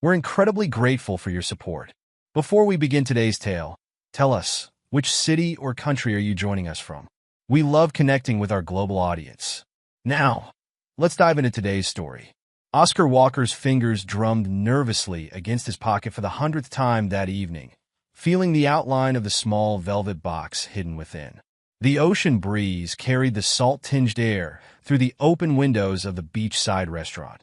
We're incredibly grateful for your support. Before we begin today's tale, tell us, which city or country are you joining us from? We love connecting with our global audience. Now, let's dive into today's story. Oscar Walker's fingers drummed nervously against his pocket for the 100th time that evening, feeling the outline of the small velvet box hidden within. The ocean breeze carried the salt-tinged air through the open windows of the beachside restaurant,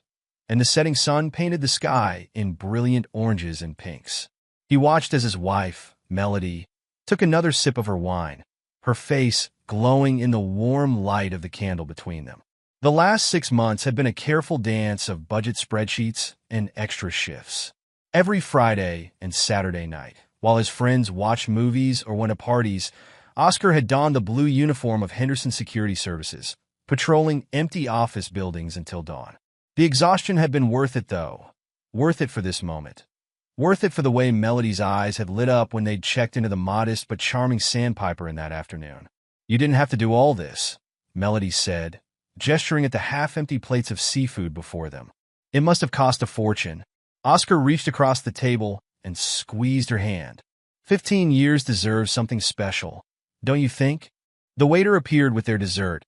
and the setting sun painted the sky in brilliant oranges and pinks. He watched as his wife, Melody, took another sip of her wine, her face glowing in the warm light of the candle between them. The last 6 months had been a careful dance of budget spreadsheets and extra shifts. Every Friday and Saturday night, while his friends watched movies or went to parties, Oscar had donned the blue uniform of Henderson Security Services, patrolling empty office buildings until dawn. The exhaustion had been worth it, though. Worth it for this moment. Worth it for the way Melody's eyes had lit up when they'd checked into the modest but charming Sandpiper in that afternoon. "You didn't have to do all this," Melody said, gesturing at the half-empty plates of seafood before them. "It must have cost a fortune." Oscar reached across the table and squeezed her hand. 15 years deserves something special, don't you think? The waiter appeared with their dessert,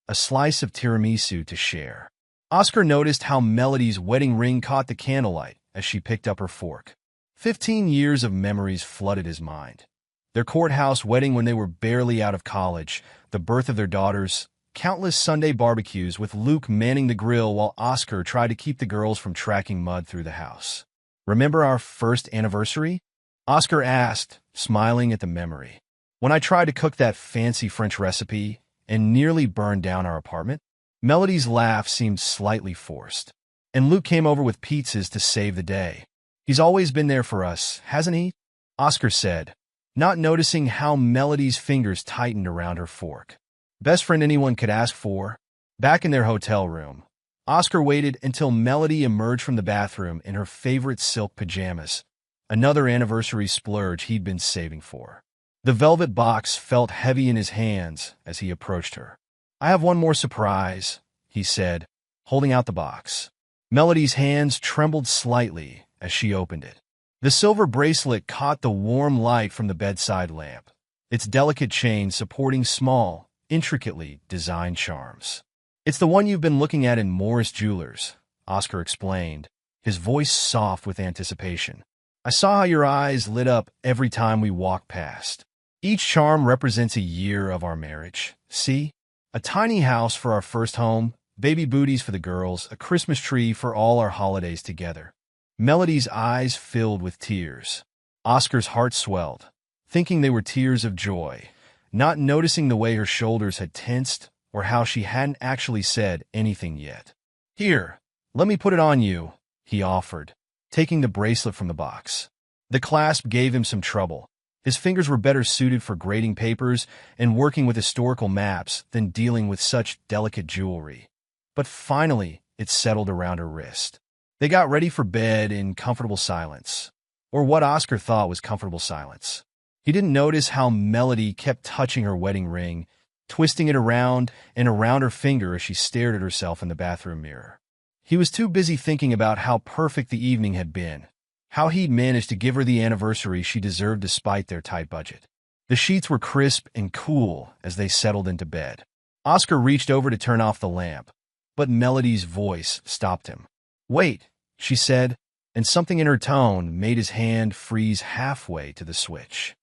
a slice of tiramisu to share. Oscar noticed how Melody's wedding ring caught the candlelight as she picked up her fork. 15 years of memories flooded his mind. Their courthouse wedding when they were barely out of college, the birth of their daughters, countless Sunday barbecues with Luke manning the grill while Oscar tried to keep the girls from tracking mud through the house. "Remember our first anniversary?" Oscar asked, smiling at the memory. "When I tried to cook that fancy French recipe and nearly burned down our apartment?" Melody's laugh seemed slightly forced. "And Luke came over with pizzas to save the day. He's always been there for us, hasn't he?" Oscar said, not noticing how Melody's fingers tightened around her fork. Best friend anyone could ask for. Back in their hotel room, Oscar waited until Melody emerged from the bathroom in her favorite silk pajamas, another anniversary splurge he'd been saving for. The velvet box felt heavy in his hands as he approached her. "I have one more surprise," he said, holding out the box. Melody's hands trembled slightly as she opened it. The silver bracelet caught the warm light from the bedside lamp, its delicate chain supporting small, intricately designed charms. "It's the one you've been looking at in Morris Jewelers," Oscar explained, his voice soft with anticipation. "I saw how your eyes lit up every time we walked past. Each charm represents a year of our marriage. See? A tiny house for our first home, baby booties for the girls, a Christmas tree for all our holidays together." Melody's eyes filled with tears. Oscar's heart swelled, thinking they were tears of joy, not noticing the way her shoulders had tensed or how she hadn't actually said anything yet. "Here, let me put it on you," he offered, taking the bracelet from the box. The clasp gave him some trouble. His fingers were better suited for grading papers and working with historical maps than dealing with such delicate jewelry. But finally, it settled around her wrist. They got ready for bed in comfortable silence, or what Oscar thought was comfortable silence. He didn't notice how Melody kept touching her wedding ring, twisting it around and around her finger as she stared at herself in the bathroom mirror. He was too busy thinking about how perfect the evening had been, how he'd managed to give her the anniversary she deserved despite their tight budget. The sheets were crisp and cool as they settled into bed. Oscar reached over to turn off the lamp, but Melody's voice stopped him. "Wait," she said, and something in her tone made his hand freeze halfway to the switch.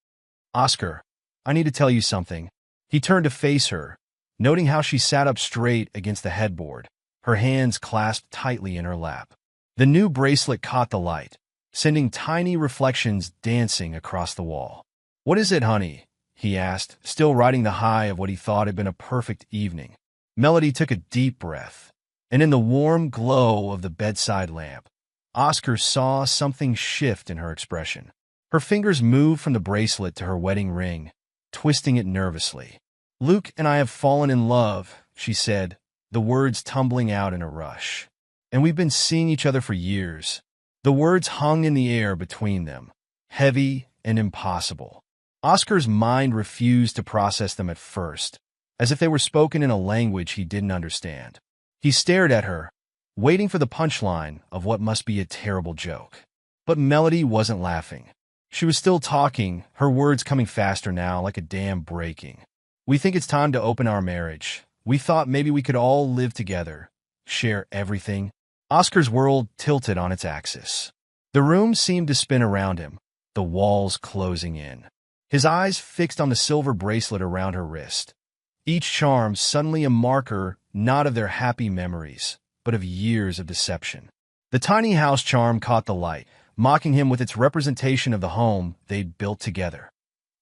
"Oscar, I need to tell you something." He turned to face her, noting how she sat up straight against the headboard, her hands clasped tightly in her lap. The new bracelet caught the light, sending tiny reflections dancing across the wall. "What is it, honey?" he asked, still riding the high of what he thought had been a perfect evening. Melody took a deep breath, and in the warm glow of the bedside lamp, Oscar saw something shift in her expression. Her fingers moved from the bracelet to her wedding ring, twisting it nervously. "Luke and I have fallen in love," she said, the words tumbling out in a rush. "And we've been seeing each other for years." The words hung in the air between them, heavy and impossible. Oscar's mind refused to process them at first, as if they were spoken in a language he didn't understand. He stared at her, waiting for the punchline of what must be a terrible joke. But Melody wasn't laughing. She was still talking, her words coming faster now, like a dam breaking. We think it's time to open our marriage. We thought maybe we could all live together, share everything. Oscar's world tilted on its axis. The room seemed to spin around him, the walls closing in. His eyes fixed on the silver bracelet around her wrist. Each charm suddenly a marker not of their happy memories, but of years of deception. The tiny house charm caught the light, mocking him with its representation of the home they'd built together.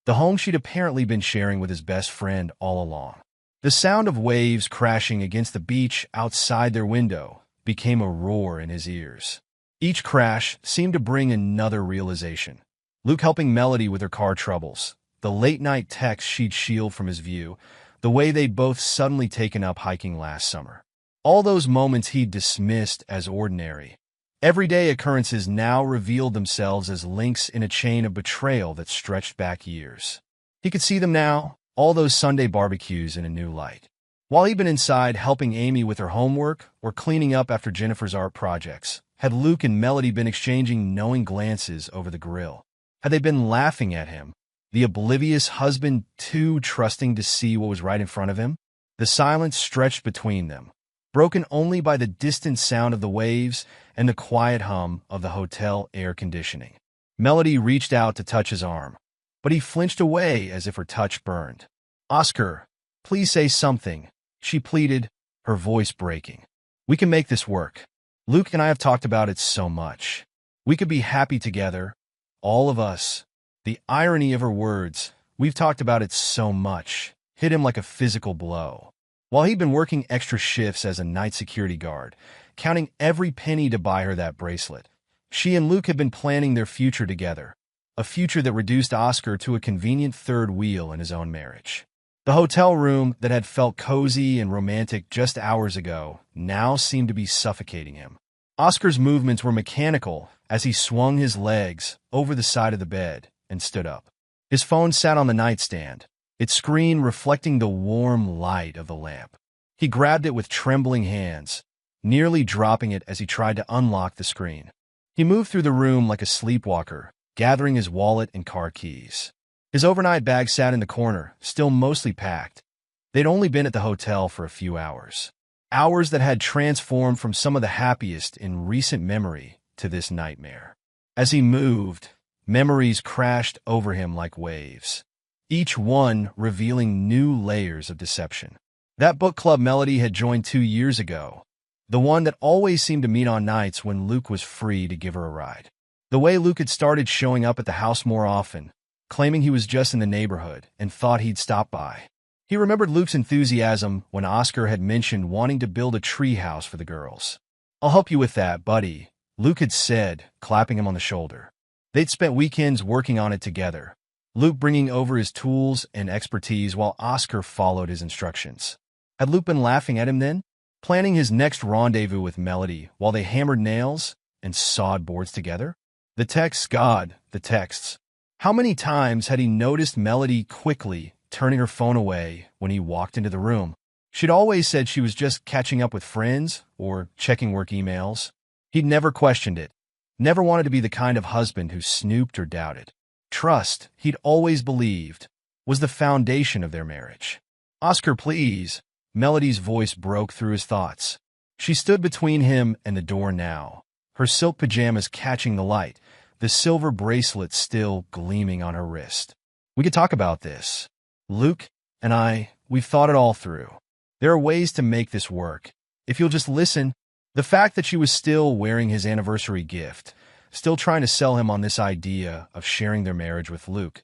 The home she'd apparently been sharing with his best friend all along. The sound of waves crashing against the beach outside their window became a roar in his ears. Each crash seemed to bring another realization. Luke helping Melody with her car troubles, the late-night texts she'd shield from his view, the way they'd both suddenly taken up hiking last summer. All those moments he'd dismissed as ordinary. Everyday occurrences now revealed themselves as links in a chain of betrayal that stretched back years. He could see them now, all those Sunday barbecues in a new light. While he'd been inside helping Amy with her homework or cleaning up after Jennifer's art projects, had Luke and Melody been exchanging knowing glances over the grill? Had they been laughing at him, the oblivious husband too trusting to see what was right in front of him? The silence stretched between them, broken only by the distant sound of the waves and the quiet hum of the hotel air conditioning. Melody reached out to touch his arm, but he flinched away as if her touch burned. "Oscar, please say something," she pleaded, her voice breaking. "We can make this work. Luke and I have talked about it so much. We could be happy together, all of us." The irony of her words, "We've talked about it so much," hit him like a physical blow. While he'd been working extra shifts as a night security guard, counting every penny to buy her that bracelet, she and Luke had been planning their future together, a future that reduced Oscar to a convenient third wheel in his own marriage. The hotel room that had felt cozy and romantic just hours ago now seemed to be suffocating him. Oscar's movements were mechanical as he swung his legs over the side of the bed and stood up. His phone sat on the nightstand, its screen reflecting the warm light of the lamp. He grabbed it with trembling hands, nearly dropping it as he tried to unlock the screen. He moved through the room like a sleepwalker, gathering his wallet and car keys. His overnight bag sat in the corner, still mostly packed. They'd only been at the hotel for a few hours. Hours that had transformed from some of the happiest in recent memory to this nightmare. As he moved, memories crashed over him like waves, each one revealing new layers of deception. That book club Melody had joined 2 years ago, the one that always seemed to meet on nights when Luke was free to give her a ride. The way Luke had started showing up at the house more often, claiming he was just in the neighborhood and thought he'd stop by. He remembered Luke's enthusiasm when Oscar had mentioned wanting to build a tree house for the girls. "I'll help you with that, buddy," Luke had said, clapping him on the shoulder. They'd spent weekends working on it together, Luke bringing over his tools and expertise while Oscar followed his instructions. Had Luke been laughing at him then, planning his next rendezvous with Melody while they hammered nails and sawed boards together? The texts, God, the texts. How many times had he noticed Melody quickly turning her phone away when he walked into the room? She'd always said she was just catching up with friends or checking work emails. He'd never questioned it, never wanted to be the kind of husband who snooped or doubted. Trust, he'd always believed, was the foundation of their marriage. "Oscar, please." Melody's voice broke through his thoughts. She stood between him and the door now, her silk pajamas catching the light, the silver bracelet still gleaming on her wrist. "We could talk about this. Luke and we've thought it all through. There are ways to make this work. If you'll just listen." The fact that she was still wearing his anniversary gift, still trying to sell him on this idea of sharing their marriage with Luke,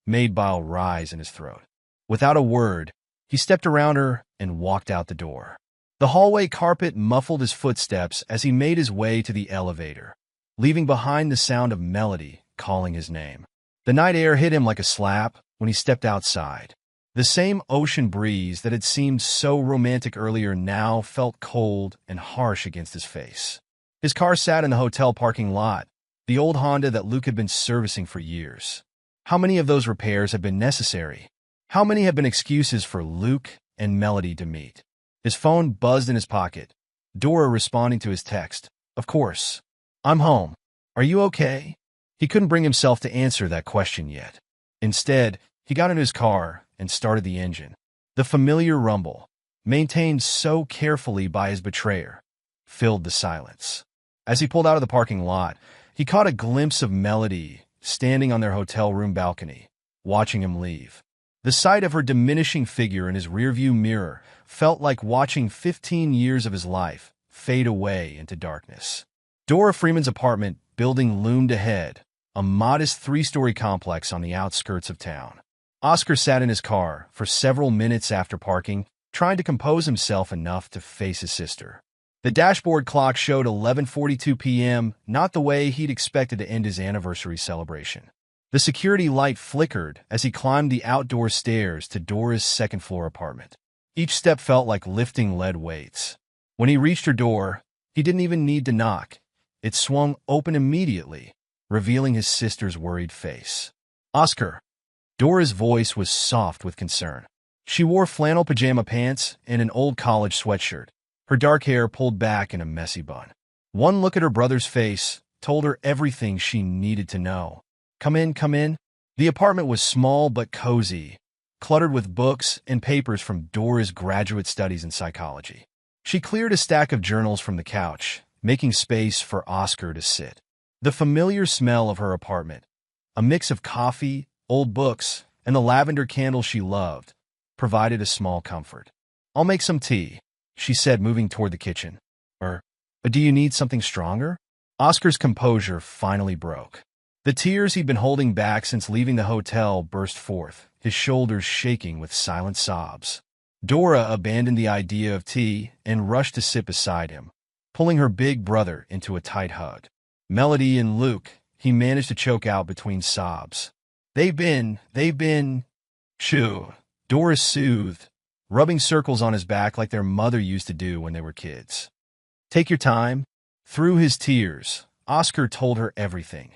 made bile rise in his throat. Without a word, he stepped around her and walked out the door. The hallway carpet muffled his footsteps as he made his way to the elevator, leaving behind the sound of Melody calling his name. The night air hit him like a slap when he stepped outside. The same ocean breeze that had seemed so romantic earlier now felt cold and harsh against his face. His car sat in the hotel parking lot, the old Honda that Luke had been servicing for years. How many of those repairs had been necessary? How many had been excuses for Luke and Melody to meet? His phone buzzed in his pocket, Dora responding to his text. "Of course. I'm home." Are you okay? He couldn't bring himself to answer that question yet. Instead, he got in his car and started the engine. The familiar rumble, maintained so carefully by his betrayer, filled the silence. As he pulled out of the parking lot, he caught a glimpse of Melody standing on their hotel room balcony, watching him leave. The sight of her diminishing figure in his rearview mirror felt like watching 15 years of his life fade away into darkness. Dora Freeman's apartment building loomed ahead, a modest three-story complex on the outskirts of town. Oscar sat in his car for several minutes after parking, trying to compose himself enough to face his sister. The dashboard clock showed 11:42 p.m., not the way he'd expected to end his anniversary celebration. The security light flickered as he climbed the outdoor stairs to Dora's second-floor apartment. Each step felt like lifting lead weights. When he reached her door, he didn't even need to knock. It swung open immediately, revealing his sister's worried face. "Oscar." Dora's voice was soft with concern. She wore flannel pajama pants and an old college sweatshirt, her dark hair pulled back in a messy bun. One look at her brother's face told her everything she needed to know. Come in, come in." The apartment was small but cozy, cluttered with books and papers from Dora's graduate studies in psychology. She cleared a stack of journals from the couch, making space for Oscar to sit. The familiar smell of her apartment, a mix of coffee, old books, and the lavender candle she loved, provided a small comfort. "I'll make some tea," she said, moving toward the kitchen. Or do you need something stronger?" Oscar's composure finally broke. The tears he'd been holding back since leaving the hotel burst forth, his shoulders shaking with silent sobs. Dora abandoned the idea of tea and rushed to sit beside him, pulling her big brother into a tight hug. "Melody and Luke," he managed to choke out between sobs. They've been, shoo," Dora soothed, rubbing circles on his back like their mother used to do when they were kids. "Take your time." Through his tears, Oscar told her everything.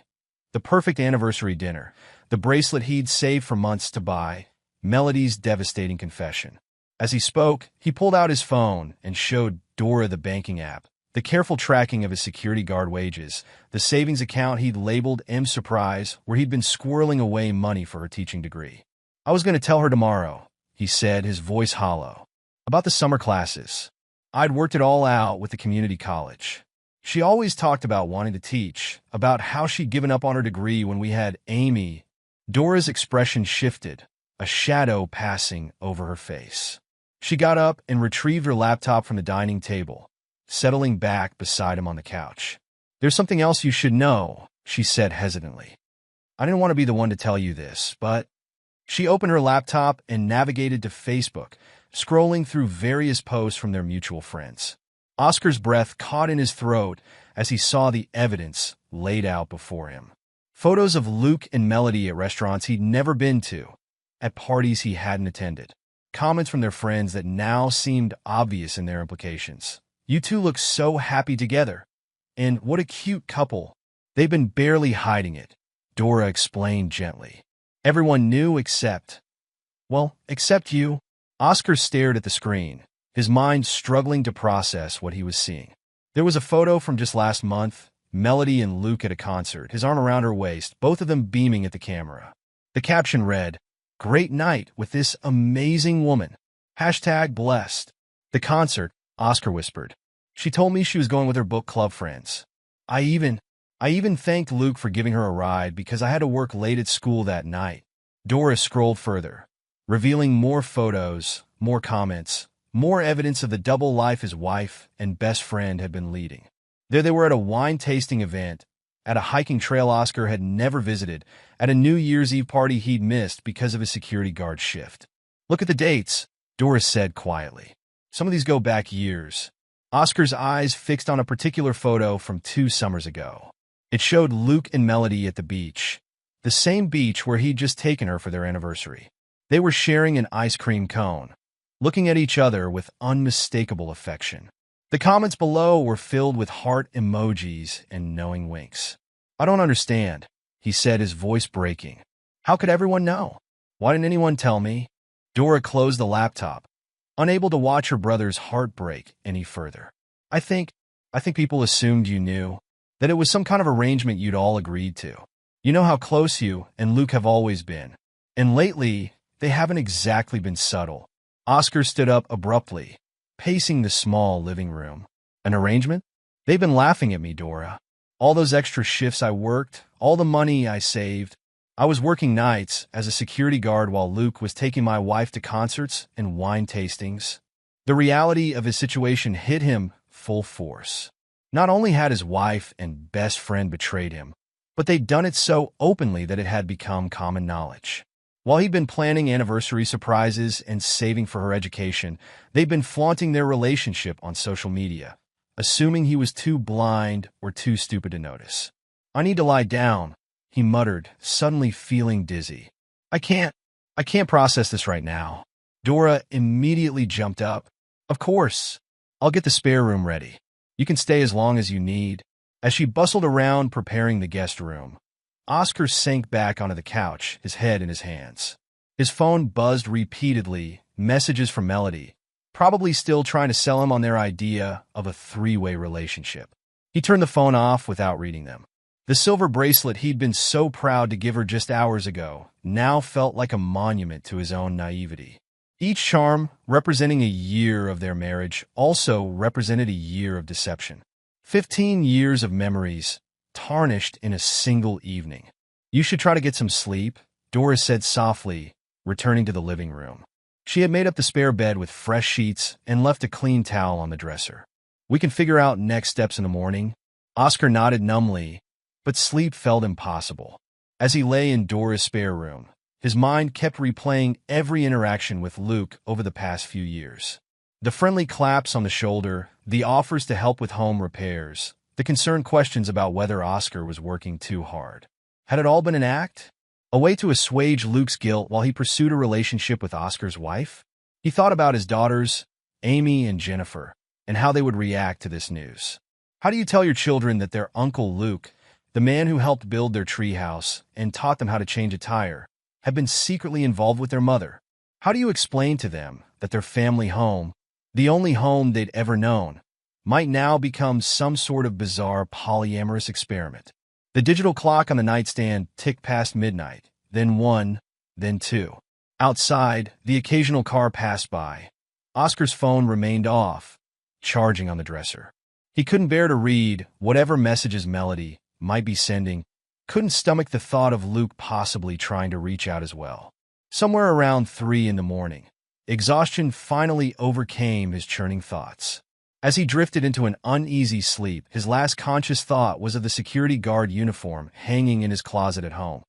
The perfect anniversary dinner, the bracelet he'd saved for months to buy, Melody's devastating confession. As he spoke, he pulled out his phone and showed Dora the banking app, the careful tracking of his security guard wages, the savings account he'd labeled M Surprise, where he'd been squirreling away money for her teaching degree. "I was going to tell her tomorrow," he said, his voice hollow, "about the summer classes. I'd worked it all out with the community college. She always talked about wanting to teach, about how she'd given up on her degree when we had Amy." Dora's expression shifted, a shadow passing over her face. She got up and retrieved her laptop from the dining table, settling back beside him on the couch. "There's something else you should know," she said hesitantly. "I didn't want to be the one to tell you this, but..." She opened her laptop and navigated to Facebook, scrolling through various posts from their mutual friends. Oscar's breath caught in his throat as he saw the evidence laid out before him. Photos of Luke and Melody at restaurants he'd never been to, at parties he hadn't attended. Comments from their friends that now seemed obvious in their implications. "You two look so happy together. And what a cute couple." "They've been barely hiding it," Dora explained gently. "Everyone knew except you." Oscar stared at the screen, his mind struggling to process what he was seeing. There was a photo from just last month, Melody and Luke at a concert, his arm around her waist, both of them beaming at the camera. The caption read, "Great night with this amazing woman. #blessed." "The concert," Oscar whispered. "She told me she was going with her book club friends. I even thanked Luke for giving her a ride because I had to work late at school that night." Dora scrolled further, revealing more photos, more comments, more evidence of the double life his wife and best friend had been leading. There they were at a wine-tasting event, at a hiking trail Oscar had never visited, at a New Year's Eve party he'd missed because of his security guard shift. "Look at the dates," Doris said quietly. "Some of these go back years." Oscar's eyes fixed on a particular photo from 2 summers ago. It showed Luke and Melody at the beach, the same beach where he'd just taken her for their anniversary. They were sharing an ice cream cone, looking at each other with unmistakable affection. The comments below were filled with heart emojis and knowing winks. "I don't understand," he said, his voice breaking. "How could everyone know? Why didn't anyone tell me?" Dora closed the laptop, unable to watch her brother's heart break any further. I think people assumed you knew." that it was some kind of arrangement you'd all agreed to. You know how close you and Luke have always been. And lately, they haven't exactly been subtle. Oscar stood up abruptly, pacing the small living room. An arrangement? They've been laughing at me, Dora. All those extra shifts I worked, all the money I saved. I was working nights as a security guard while Luke was taking my wife to concerts and wine tastings. The reality of his situation hit him full force. Not only had his wife and best friend betrayed him, but they'd done it so openly that it had become common knowledge. While he'd been planning anniversary surprises and saving for her education, they'd been flaunting their relationship on social media, assuming he was too blind or too stupid to notice. "I need to lie down," he muttered, suddenly feeling dizzy. I can't process this right now." Dora immediately jumped up. "Of course. I'll get the spare room ready. You can stay as long as you need." As she bustled around preparing the guest room, Oscar sank back onto the couch, his head in his hands. His phone buzzed repeatedly, messages from Melody, probably still trying to sell him on their idea of a three-way relationship. He turned the phone off without reading them. The silver bracelet he'd been so proud to give her just hours ago now felt like a monument to his own naivety. Each charm, representing a year of their marriage, also represented a year of deception. 15 years of memories, tarnished in a single evening. "You should try to get some sleep," Dora said softly, returning to the living room. She had made up the spare bed with fresh sheets and left a clean towel on the dresser. "We can figure out next steps in the morning." Oscar nodded numbly, but sleep felt impossible. As he lay in Dora's spare room, his mind kept replaying every interaction with Luke over the past few years. The friendly claps on the shoulder, the offers to help with home repairs, the concerned questions about whether Oscar was working too hard. Had it all been an act? A way to assuage Luke's guilt while he pursued a relationship with Oscar's wife? He thought about his daughters, Amy and Jennifer, and how they would react to this news. How do you tell your children that their Uncle Luke, the man who helped build their treehouse and taught them how to change a tire, had been secretly involved with their mother? How do you explain to them that their family home, the only home they'd ever known, might now become some sort of bizarre polyamorous experiment? The digital clock on the nightstand ticked past midnight, then 1, then 2. Outside, the occasional car passed by. Oscar's phone remained off, charging on the dresser. He couldn't bear to read whatever messages Melody might be sending, couldn't stomach the thought of Luke possibly trying to reach out as well. Somewhere around 3 in the morning, exhaustion finally overcame his churning thoughts. As he drifted into an uneasy sleep, his last conscious thought was of the security guard uniform hanging in his closet at home.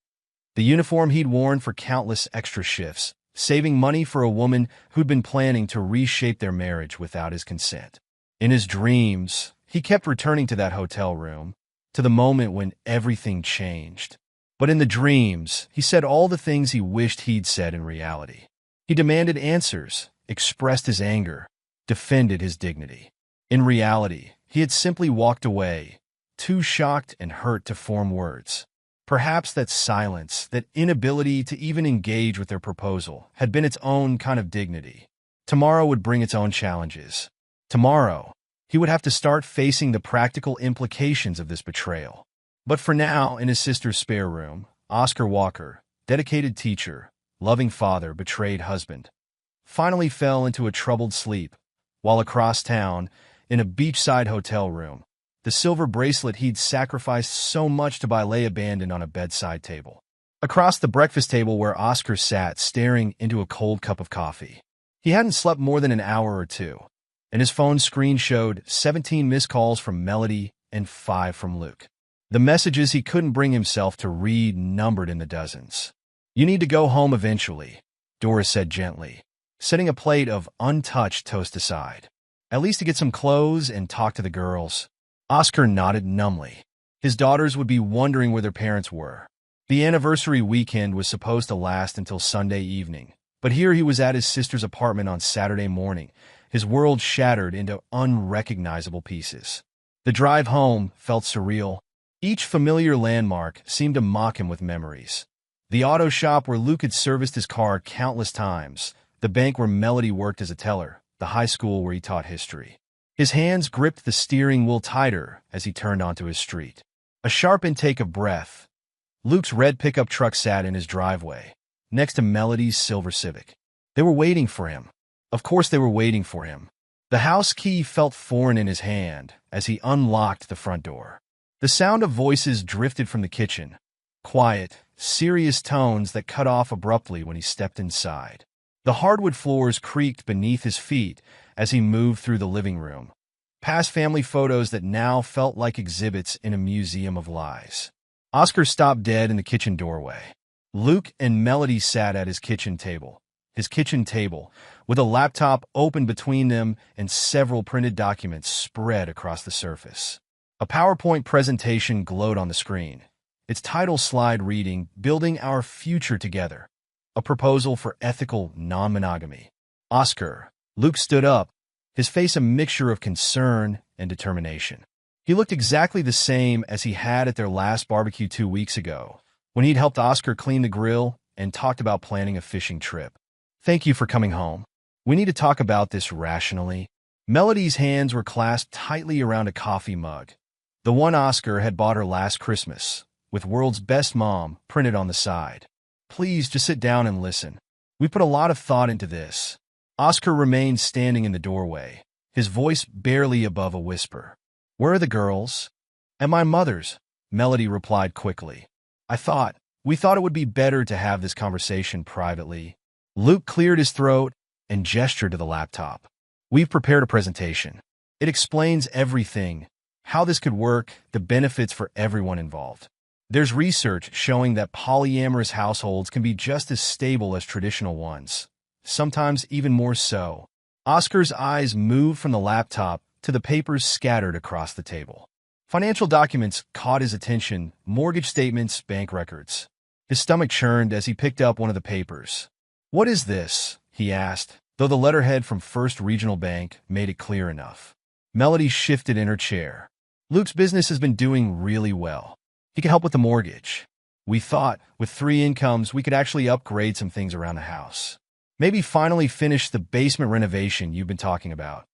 The uniform he'd worn for countless extra shifts, saving money for a woman who'd been planning to reshape their marriage without his consent. In his dreams, he kept returning to that hotel room, to the moment when everything changed. But in the dreams, he said all the things he wished he'd said in reality. He demanded answers, expressed his anger, defended his dignity. In reality, he had simply walked away, too shocked and hurt to form words. Perhaps that silence, that inability to even engage with their proposal, had been its own kind of dignity. Tomorrow would bring its own challenges. Tomorrow, he would have to start facing the practical implications of this betrayal. But for now, in his sister's spare room, Oscar Walker, dedicated teacher, loving father, betrayed husband, finally fell into a troubled sleep, while across town, in a beachside hotel room, the silver bracelet he'd sacrificed so much to buy lay abandoned on a bedside table. Across the breakfast table where Oscar sat staring into a cold cup of coffee. He hadn't slept more than an hour or two, and his phone screen showed 17 missed calls from Melody and 5 from Luke. The messages he couldn't bring himself to read numbered in the dozens. "You need to go home eventually," Dora said gently, setting a plate of untouched toast aside. "At least to get some clothes and talk to the girls." Oscar nodded numbly. His daughters would be wondering where their parents were. The anniversary weekend was supposed to last until Sunday evening, but here he was at his sister's apartment on Saturday morning, his world shattered into unrecognizable pieces. The drive home felt surreal. Each familiar landmark seemed to mock him with memories. The auto shop where Luke had serviced his car countless times, the bank where Melody worked as a teller, the high school where he taught history. His hands gripped the steering wheel tighter as he turned onto his street. A sharp intake of breath. Luke's red pickup truck sat in his driveway, next to Melody's silver Civic. They were waiting for him. Of course they were waiting for him. The house key felt foreign in his hand as he unlocked the front door. The sound of voices drifted from the kitchen, quiet, serious tones that cut off abruptly when he stepped inside. The hardwood floors creaked beneath his feet as he moved through the living room, past family photos that now felt like exhibits in a museum of lies. Oscar stopped dead in the kitchen doorway. Luke and Melody sat at his kitchen table, with a laptop open between them and several printed documents spread across the surface. A PowerPoint presentation glowed on the screen, its title slide reading, "Building Our Future Together, a Proposal for Ethical Non-Monogamy." Oscar. Luke stood up, his face a mixture of concern and determination. He looked exactly the same as he had at their last barbecue 2 weeks ago, when he'd helped Oscar clean the grill and talked about planning a fishing trip. "Thank you for coming home. We need to talk about this rationally." Melody's hands were clasped tightly around a coffee mug, the one Oscar had bought her last Christmas, with "World's Best Mom" printed on the side. "Please just sit down and listen. We put a lot of thought into this." Oscar remained standing in the doorway, his voice barely above a whisper. "Where are the girls?" "At my mother's," Melody replied quickly. We thought it would be better to have this conversation privately." Luke cleared his throat and gestured to the laptop. "We've prepared a presentation. It explains everything, how this could work, the benefits for everyone involved. There's research showing that polyamorous households can be just as stable as traditional ones, sometimes even more so." Oscar's eyes moved from the laptop to the papers scattered across the table. Financial documents caught his attention, mortgage statements, bank records. His stomach churned as he picked up one of the papers. "What is this?" he asked, though the letterhead from First Regional Bank made it clear enough. Melody shifted in her chair. "Luke's business has been doing really well. He can help with the mortgage. We thought, with 3 incomes, we could actually upgrade some things around the house. Maybe finally finish the basement renovation you've been talking about.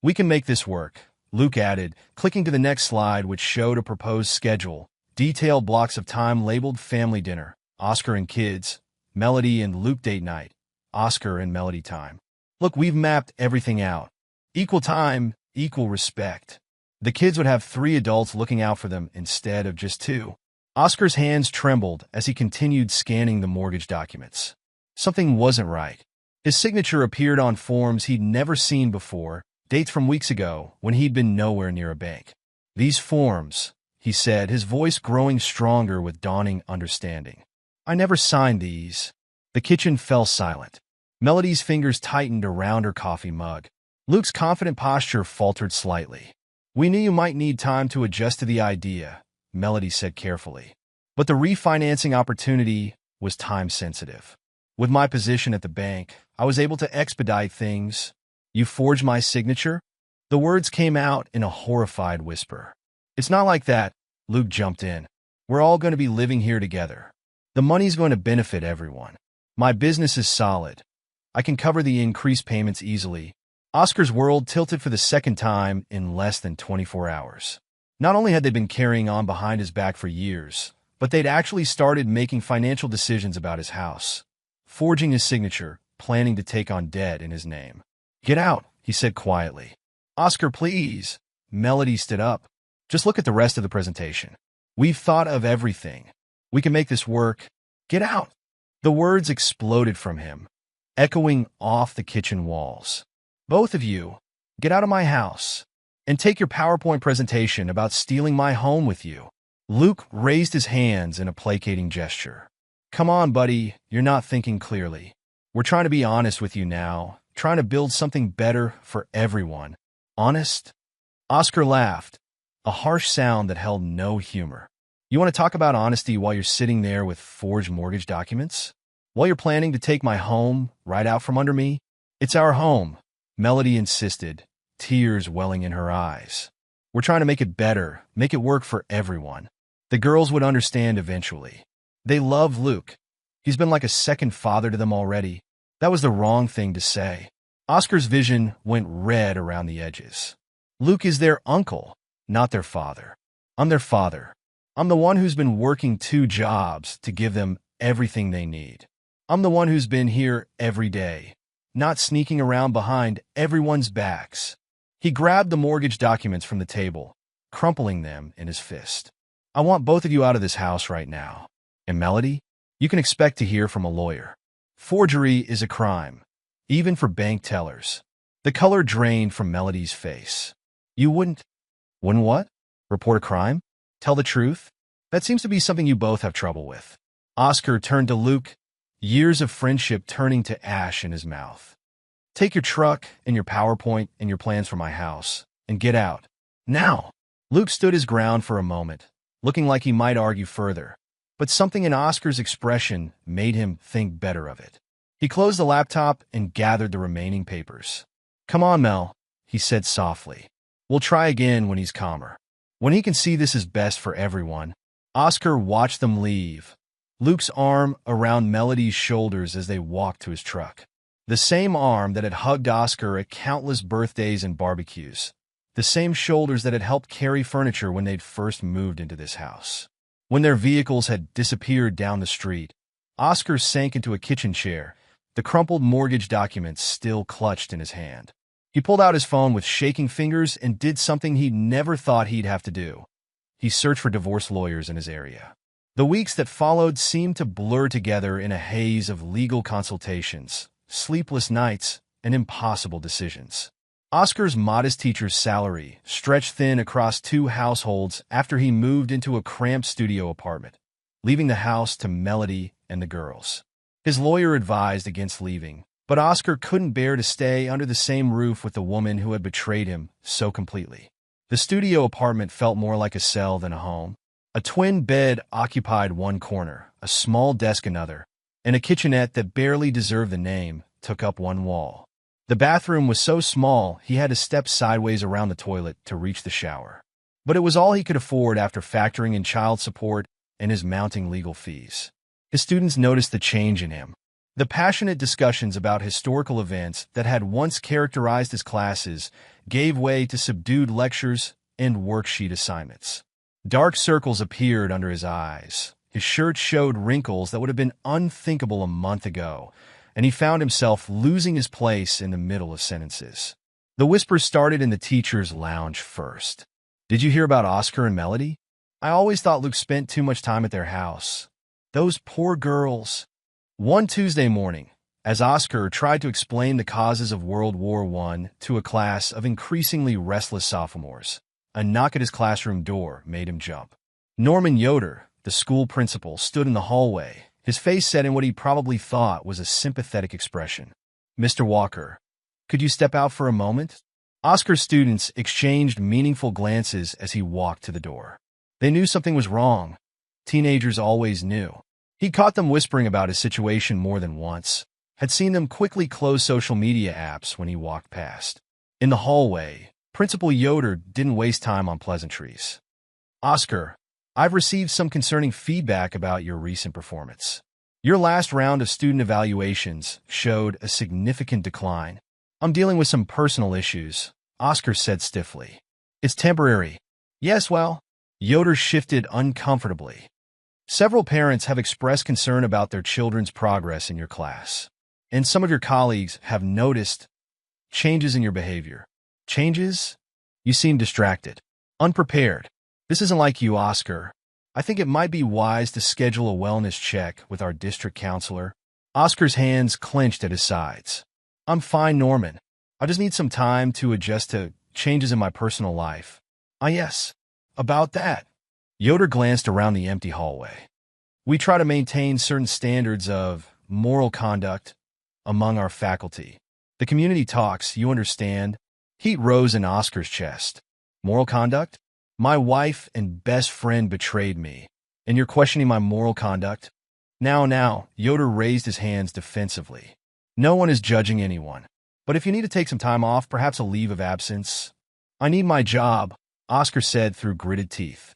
We can make this work," Luke added, clicking to the next slide, which showed a proposed schedule, detailed blocks of time labeled family dinner, Oscar and kids, Melody and Luke date night, Oscar and Melody time. "Look, we've mapped everything out. Equal time, equal respect. The kids would have 3 adults looking out for them instead of just 2. Oscar's hands trembled as he continued scanning the mortgage documents. Something wasn't right. His signature appeared on forms he'd never seen before, dates from weeks ago when he'd been nowhere near a bank. "These forms," he said, his voice growing stronger with dawning understanding. "I never signed these." The kitchen fell silent. Melody's fingers tightened around her coffee mug. Luke's confident posture faltered slightly. "We knew you might need time to adjust to the idea," Melody said carefully. "But the refinancing opportunity was time-sensitive. With my position at the bank, I was able to expedite things." "You forged my signature?" The words came out in a horrified whisper. "It's not like that," Luke jumped in. "We're all going to be living here together. The money's going to benefit everyone. My business is solid. I can cover the increased payments easily." Oscar's world tilted for the second time in less than 24 hours. Not only had they been carrying on behind his back for years, but they'd actually started making financial decisions about his house, forging his signature, planning to take on debt in his name. "Get out," he said quietly. "Oscar, please." Melody stood up. "Just look at the rest of the presentation. We've thought of everything. We can make this work. Get out." The words exploded from him, echoing off the kitchen walls. "Both of you, get out of my house. And take your PowerPoint presentation about stealing my home with you." Luke raised his hands in a placating gesture. "Come on, buddy, you're not thinking clearly. We're trying to be honest with you now, trying to build something better for everyone." "Honest?" Oscar laughed, a harsh sound that held no humor. "You want to talk about honesty while you're sitting there with forged mortgage documents? While you're planning to take my home right out from under me? It's our home," Melody insisted, tears welling in her eyes. "We're trying to make it better, make it work for everyone." The girls would understand eventually. They love Luke. He's been like a second father to them already. That was the wrong thing to say. Oscar's vision went red around the edges. "Luke is their uncle, not their father. I'm their father. I'm the one who's been working 2 jobs to give them everything they need. I'm the one who's been here every day, not sneaking around behind everyone's backs. He grabbed the mortgage documents from the table, crumpling them in his fist. I want both of you out of this house right now. And Melody, you can expect to hear from a lawyer. Forgery is a crime, even for bank tellers. The color drained from Melody's face. You wouldn't what? Report a crime? Tell the truth? That seems to be something you both have trouble with. Oscar turned to Luke, years of friendship turning to ash in his mouth. Take your truck and your PowerPoint and your plans for my house, and get out. Now! Luke stood his ground for a moment, looking like he might argue further, but something in Oscar's expression made him think better of it. He closed the laptop and gathered the remaining papers. Come on, Mel, he said softly. We'll try again when he's calmer. When he can see this is best for everyone. Oscar watched them leave, Luke's arm around Melody's shoulders as they walked to his truck. The same arm that had hugged Oscar at countless birthdays and barbecues. The same shoulders that had helped carry furniture when they'd first moved into this house. When their vehicles had disappeared down the street, Oscar sank into a kitchen chair, the crumpled mortgage documents still clutched in his hand. He pulled out his phone with shaking fingers and did something he'd never thought he'd have to do. He searched for divorce lawyers in his area. The weeks that followed seemed to blur together in a haze of legal consultations, sleepless nights, and impossible decisions. Oscar's modest teacher's salary stretched thin across 2 households after he moved into a cramped studio apartment, leaving the house to Melody and the girls. His lawyer advised against leaving, but Oscar couldn't bear to stay under the same roof with the woman who had betrayed him so completely. The studio apartment felt more like a cell than a home. A twin bed occupied one corner, a small desk another, and a kitchenette that barely deserved the name took up one wall. The bathroom was so small he had to step sideways around the toilet to reach the shower. But it was all he could afford after factoring in child support and his mounting legal fees. His students noticed the change in him. The passionate discussions about historical events that had once characterized his classes gave way to subdued lectures and worksheet assignments. Dark circles appeared under his eyes. His shirt showed wrinkles that would have been unthinkable a month ago, and he found himself losing his place in the middle of sentences. The whispers started in the teacher's lounge first. Did you hear about Oscar and Melody? I always thought Luke spent too much time at their house. Those poor girls. One Tuesday morning, as Oscar tried to explain the causes of World War I to a class of increasingly restless sophomores, a knock at his classroom door made him jump. Norman Yoder, the school principal, stood in the hallway, his face set in what he probably thought was a sympathetic expression. Mr. Walker, could you step out for a moment? Oscar's students exchanged meaningful glances as he walked to the door. They knew something was wrong. Teenagers always knew. He caught them whispering about his situation more than once, had seen them quickly close social media apps when he walked past. In the hallway, Principal Yoder didn't waste time on pleasantries. Oscar, I've received some concerning feedback about your recent performance. Your last round of student evaluations showed a significant decline. I'm dealing with some personal issues, Oscar said stiffly. It's temporary. Yes, well, Yoder shifted uncomfortably. Several parents have expressed concern about their children's progress in your class, and some of your colleagues have noticed changes in your behavior. Changes? You seem distracted, unprepared. This isn't like you, Oscar. I think it might be wise to schedule a wellness check with our district counselor. Oscar's hands clenched at his sides. I'm fine, Norman. I just need some time to adjust to changes in my personal life. Ah, yes. About that. Yoder glanced around the empty hallway. We try to maintain certain standards of moral conduct among our faculty. The community talks, you understand. Heat rose in Oscar's chest. Moral conduct? My wife and best friend betrayed me, and you're questioning my moral conduct? Now, Yoder raised his hands defensively. No one is judging anyone. But if you need to take some time off, perhaps a leave of absence. I need my job, Oscar said through gritted teeth.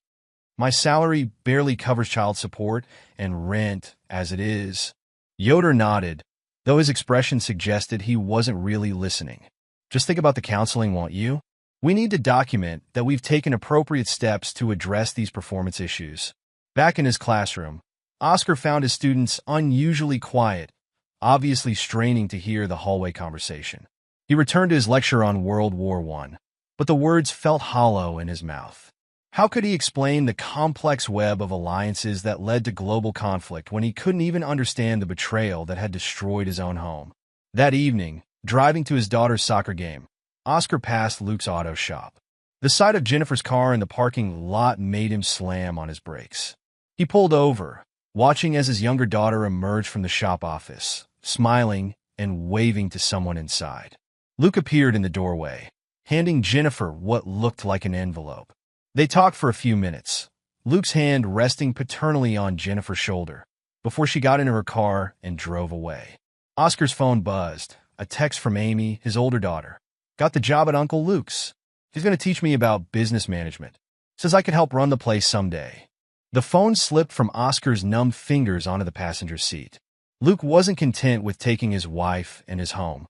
My salary barely covers child support and rent as it is. Yoder nodded, though his expression suggested he wasn't really listening. Just think about the counseling, won't you? We need to document that we've taken appropriate steps to address these performance issues. Back in his classroom, Oscar found his students unusually quiet, obviously straining to hear the hallway conversation. He returned to his lecture on World War I, but the words felt hollow in his mouth. How could he explain the complex web of alliances that led to global conflict when he couldn't even understand the betrayal that had destroyed his own home? That evening, driving to his daughter's soccer game, Oscar passed Luke's auto shop. The sight of Jennifer's car in the parking lot made him slam on his brakes. He pulled over, watching as his younger daughter emerged from the shop office, smiling and waving to someone inside. Luke appeared in the doorway, handing Jennifer what looked like an envelope. They talked for a few minutes, Luke's hand resting paternally on Jennifer's shoulder, before she got into her car and drove away. Oscar's phone buzzed, a text from Amy, his older daughter. Got the job at Uncle Luke's. He's going to teach me about business management. Says I could help run the place someday. The phone slipped from Oscar's numb fingers onto the passenger seat. Luke wasn't content with taking his wife and his home.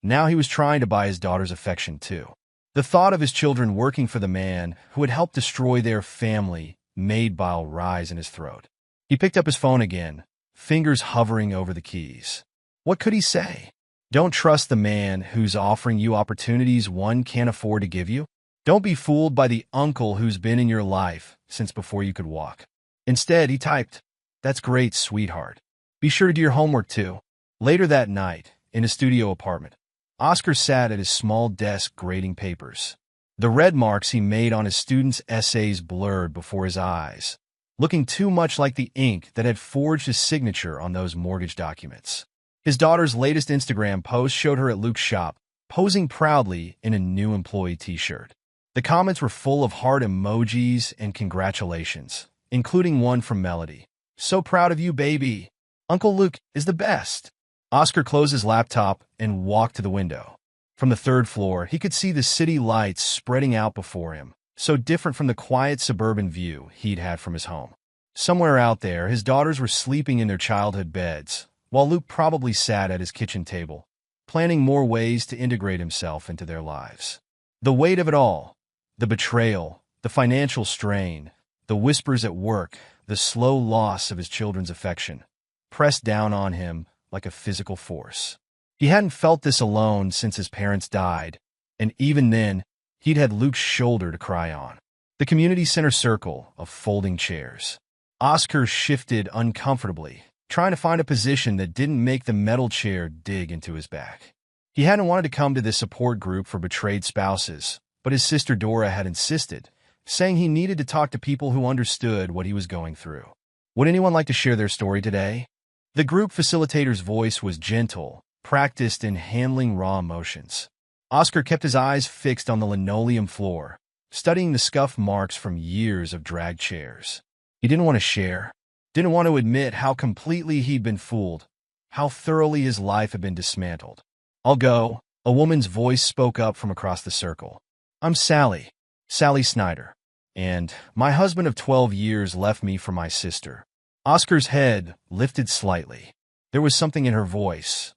Now he was trying to buy his daughter's affection too. The thought of his children working for the man who had helped destroy their family made bile rise in his throat. He picked up his phone again, fingers hovering over the keys. What could he say? Don't trust the man who's offering you opportunities one can't afford to give you. Don't be fooled by the uncle who's been in your life since before you could walk. Instead, he typed, "That's great, sweetheart. Be sure to do your homework too." Later that night, in his studio apartment, Oscar sat at his small desk grading papers. The red marks he made on his students' essays blurred before his eyes, looking too much like the ink that had forged his signature on those mortgage documents. His daughter's latest Instagram post showed her at Luke's shop, posing proudly in a new employee t-shirt. The comments were full of heart emojis and congratulations, including one from Melody. "So proud of you, baby. Uncle Luke is the best." Oscar closed his laptop and walked to the window. From the third floor, he could see the city lights spreading out before him, so different from the quiet suburban view he'd had from his home. Somewhere out there, his daughters were sleeping in their childhood beds, while Luke probably sat at his kitchen table, planning more ways to integrate himself into their lives. The weight of it all, the betrayal, the financial strain, the whispers at work, the slow loss of his children's affection, pressed down on him like a physical force. He hadn't felt this alone since his parents died, and even then, he'd had Luke's shoulder to cry on. The community center circle of folding chairs. Oscar shifted uncomfortably, trying to find a position that didn't make the metal chair dig into his back. He hadn't wanted to come to this support group for betrayed spouses, but his sister Dora had insisted, saying he needed to talk to people who understood what he was going through. Would anyone like to share their story today? The group facilitator's voice was gentle, practiced in handling raw emotions. Oscar kept his eyes fixed on the linoleum floor, studying the scuff marks from years of dragged chairs. He didn't want to share. Didn't want to admit how completely he'd been fooled, how thoroughly his life had been dismantled. "I'll go," a woman's voice spoke up from across the circle. "I'm Sally Snyder, and my husband of 12 years left me for my sister." Oscar's head lifted slightly. There was something in her voice,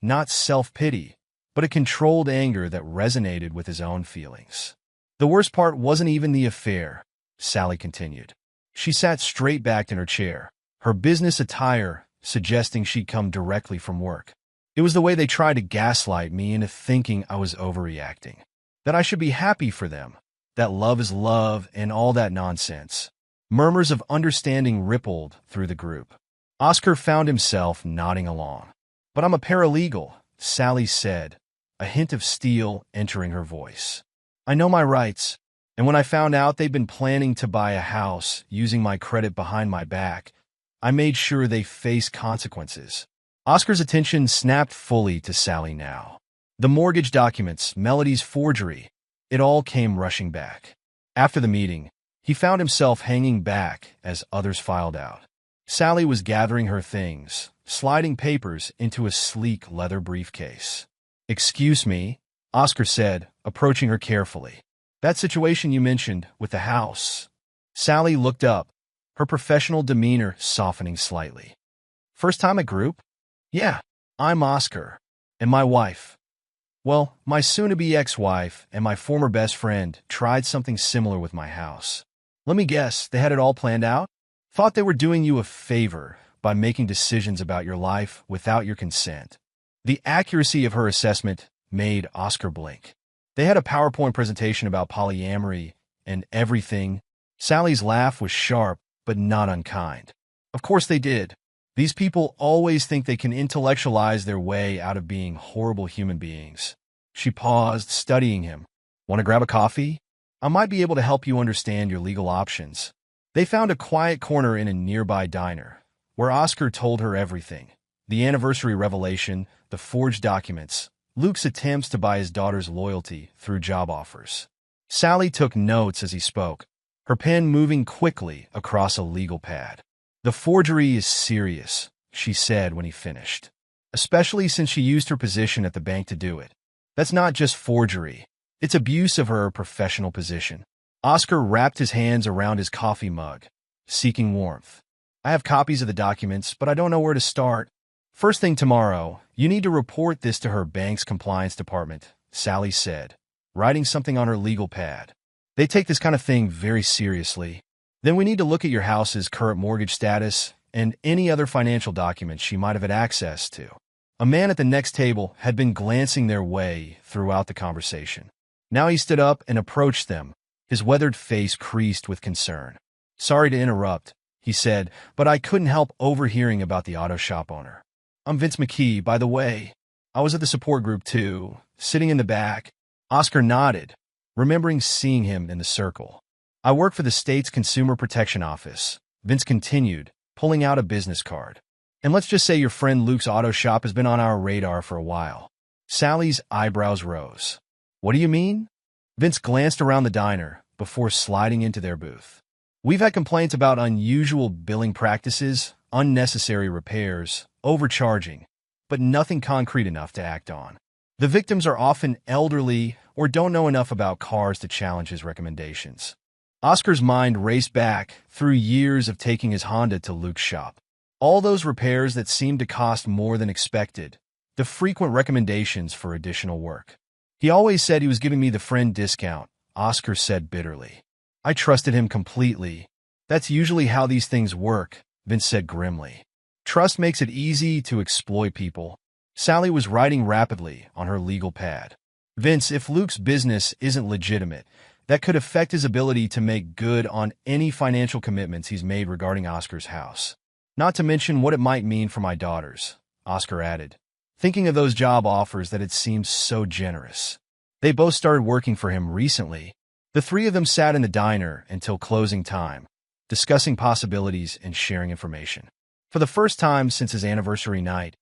not self-pity, but a controlled anger that resonated with his own feelings. "The worst part wasn't even the affair," Sally continued. She sat straight-backed in her chair, her business attire suggesting she'd come directly from work. "It was the way they tried to gaslight me into thinking I was overreacting, that I should be happy for them, that love is love and all that nonsense." Murmurs of understanding rippled through the group. Oscar found himself nodding along. "But I'm a paralegal," Sally said, a hint of steel entering her voice. "I know my rights. And when I found out they'd been planning to buy a house using my credit behind my back, I made sure they faced consequences." Oscar's attention snapped fully to Sally now. The mortgage documents, Melody's forgery, it all came rushing back. After the meeting, he found himself hanging back as others filed out. Sally was gathering her things, sliding papers into a sleek leather briefcase. "Excuse me," Oscar said, approaching her carefully. "That situation you mentioned with the house." Sally looked up, her professional demeanor softening slightly. "First time at group?" "Yeah, I'm Oscar. And my wife." Well, my soon-to-be ex-wife and my former best friend tried something similar with my house. Let me guess, they had it all planned out? Thought they were doing you a favor by making decisions about your life without your consent. The accuracy of her assessment made Oscar blink. They had a PowerPoint presentation about polyamory and everything. Sally's laugh was sharp, but not unkind. Of course they did. These people always think they can intellectualize their way out of being horrible human beings. She paused, studying him. Want to grab a coffee? I might be able to help you understand your legal options. They found a quiet corner in a nearby diner, where Oscar told her everything. The anniversary revelation, the forged documents, Luke's attempts to buy his daughter's loyalty through job offers. Sally took notes as he spoke, her pen moving quickly across a legal pad. The forgery is serious, she said when he finished, especially since she used her position at the bank to do it. That's not just forgery. It's abuse of her professional position. Oscar wrapped his hands around his coffee mug, seeking warmth. I have copies of the documents, but I don't know where to start. First thing tomorrow, you need to report this to her bank's compliance department, Sally said, writing something on her legal pad. They take this kind of thing very seriously. Then we need to look at your house's current mortgage status and any other financial documents she might have had access to. A man at the next table had been glancing their way throughout the conversation. Now he stood up and approached them, his weathered face creased with concern. Sorry to interrupt, he said, but I couldn't help overhearing about the auto shop owner. I'm Vince McKee, by the way. I was at the support group too, sitting in the back. Oscar nodded, remembering seeing him in the circle. I work for the state's Consumer Protection Office, Vince continued, pulling out a business card. And let's just say your friend Luke's auto shop has been on our radar for a while. Sally's eyebrows rose. What do you mean? Vince glanced around the diner before sliding into their booth. We've had complaints about unusual billing practices, unnecessary repairs, overcharging, but nothing concrete enough to act on. The victims are often elderly or don't know enough about cars to challenge his recommendations. Oscar's mind raced back through years of taking his Honda to Luke's shop. All those repairs that seemed to cost more than expected, the frequent recommendations for additional work. He always said he was giving me the friend discount, Oscar said bitterly. I trusted him completely. That's usually how these things work, Vince said grimly. Trust makes it easy to exploit people. Sally was writing rapidly on her legal pad. Vince, if Luke's business isn't legitimate, that could affect his ability to make good on any financial commitments he's made regarding Oscar's house. Not to mention what it might mean for my daughters, Oscar added, thinking of those job offers that had seemed so generous. They both started working for him recently. The three of them sat in the diner until closing time, discussing possibilities and sharing information. For the first time since his anniversary night,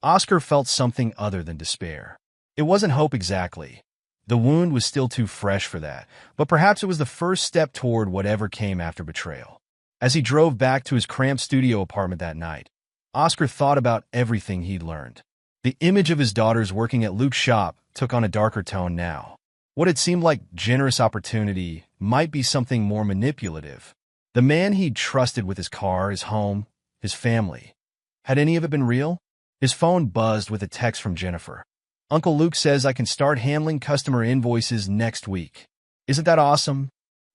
Oscar felt something other than despair. It wasn't hope exactly. The wound was still too fresh for that, but perhaps it was the first step toward whatever came after betrayal. As he drove back to his cramped studio apartment that night, Oscar thought about everything he'd learned. The image of his daughters working at Luke's shop took on a darker tone now. What had seemed like generous opportunity might be something more manipulative. The man he'd trusted with his car, his home, his family. Had any of it been real? His phone buzzed with a text from Jennifer. Uncle Luke says I can start handling customer invoices next week. Isn't that awesome?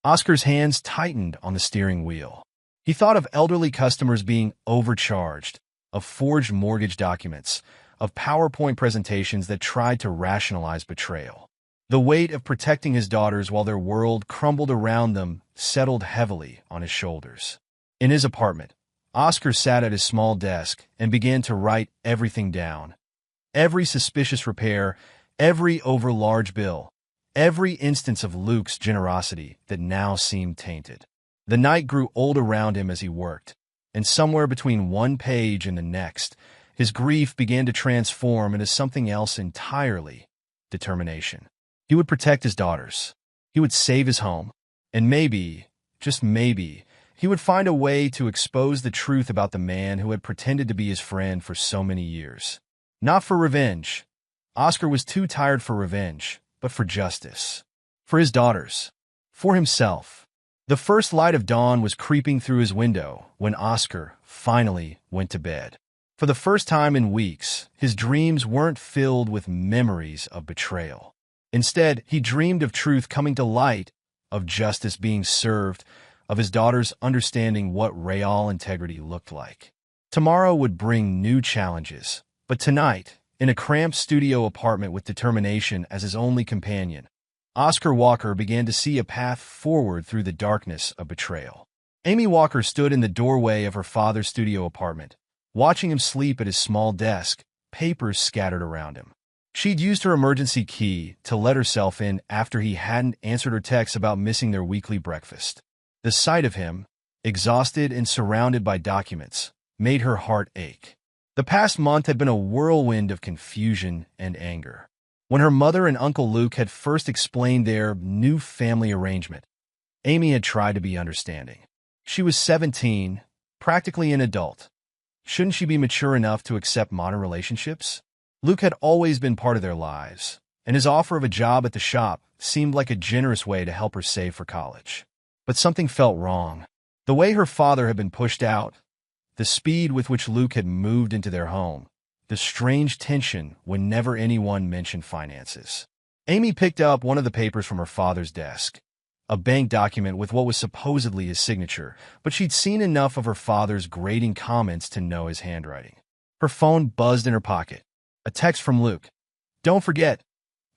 Oscar's hands tightened on the steering wheel. He thought of elderly customers being overcharged, of forged mortgage documents, of PowerPoint presentations that tried to rationalize betrayal. The weight of protecting his daughters while their world crumbled around them settled heavily on his shoulders. In his apartment, Oscar sat at his small desk and began to write everything down. Every suspicious repair, every overlarge bill, every instance of Luke's generosity that now seemed tainted. The night grew old around him as he worked, and somewhere between one page and the next, his grief began to transform into something else entirely: determination. He would protect his daughters. He would save his home. And maybe, just maybe, he would find a way to expose the truth about the man who had pretended to be his friend for so many years. Not for revenge. Oscar was too tired for revenge, but for justice. For his daughters. For himself. The first light of dawn was creeping through his window when Oscar finally went to bed. For the first time in weeks, his dreams weren't filled with memories of betrayal. Instead, he dreamed of truth coming to light, of justice being served, of his daughters understanding what real integrity looked like. Tomorrow would bring new challenges, but tonight, in a cramped studio apartment with determination as his only companion, Oscar Walker began to see a path forward through the darkness of betrayal. Amy Walker stood in the doorway of her father's studio apartment, watching him sleep at his small desk, papers scattered around him. She'd used her emergency key to let herself in after he hadn't answered her texts about missing their weekly breakfast. The sight of him, exhausted and surrounded by documents, made her heart ache. The past month had been a whirlwind of confusion and anger. When her mother and Uncle Luke had first explained their new family arrangement, Amy had tried to be understanding. She was 17, practically an adult. Shouldn't she be mature enough to accept modern relationships? Luke had always been part of their lives, and his offer of a job at the shop seemed like a generous way to help her save for college. But something felt wrong. The way her father had been pushed out, the speed with which Luke had moved into their home, the strange tension whenever anyone mentioned finances. Amy picked up one of the papers from her father's desk, a bank document with what was supposedly his signature, but she'd seen enough of her father's grating comments to know his handwriting. Her phone buzzed in her pocket. A text from Luke. "Don't forget,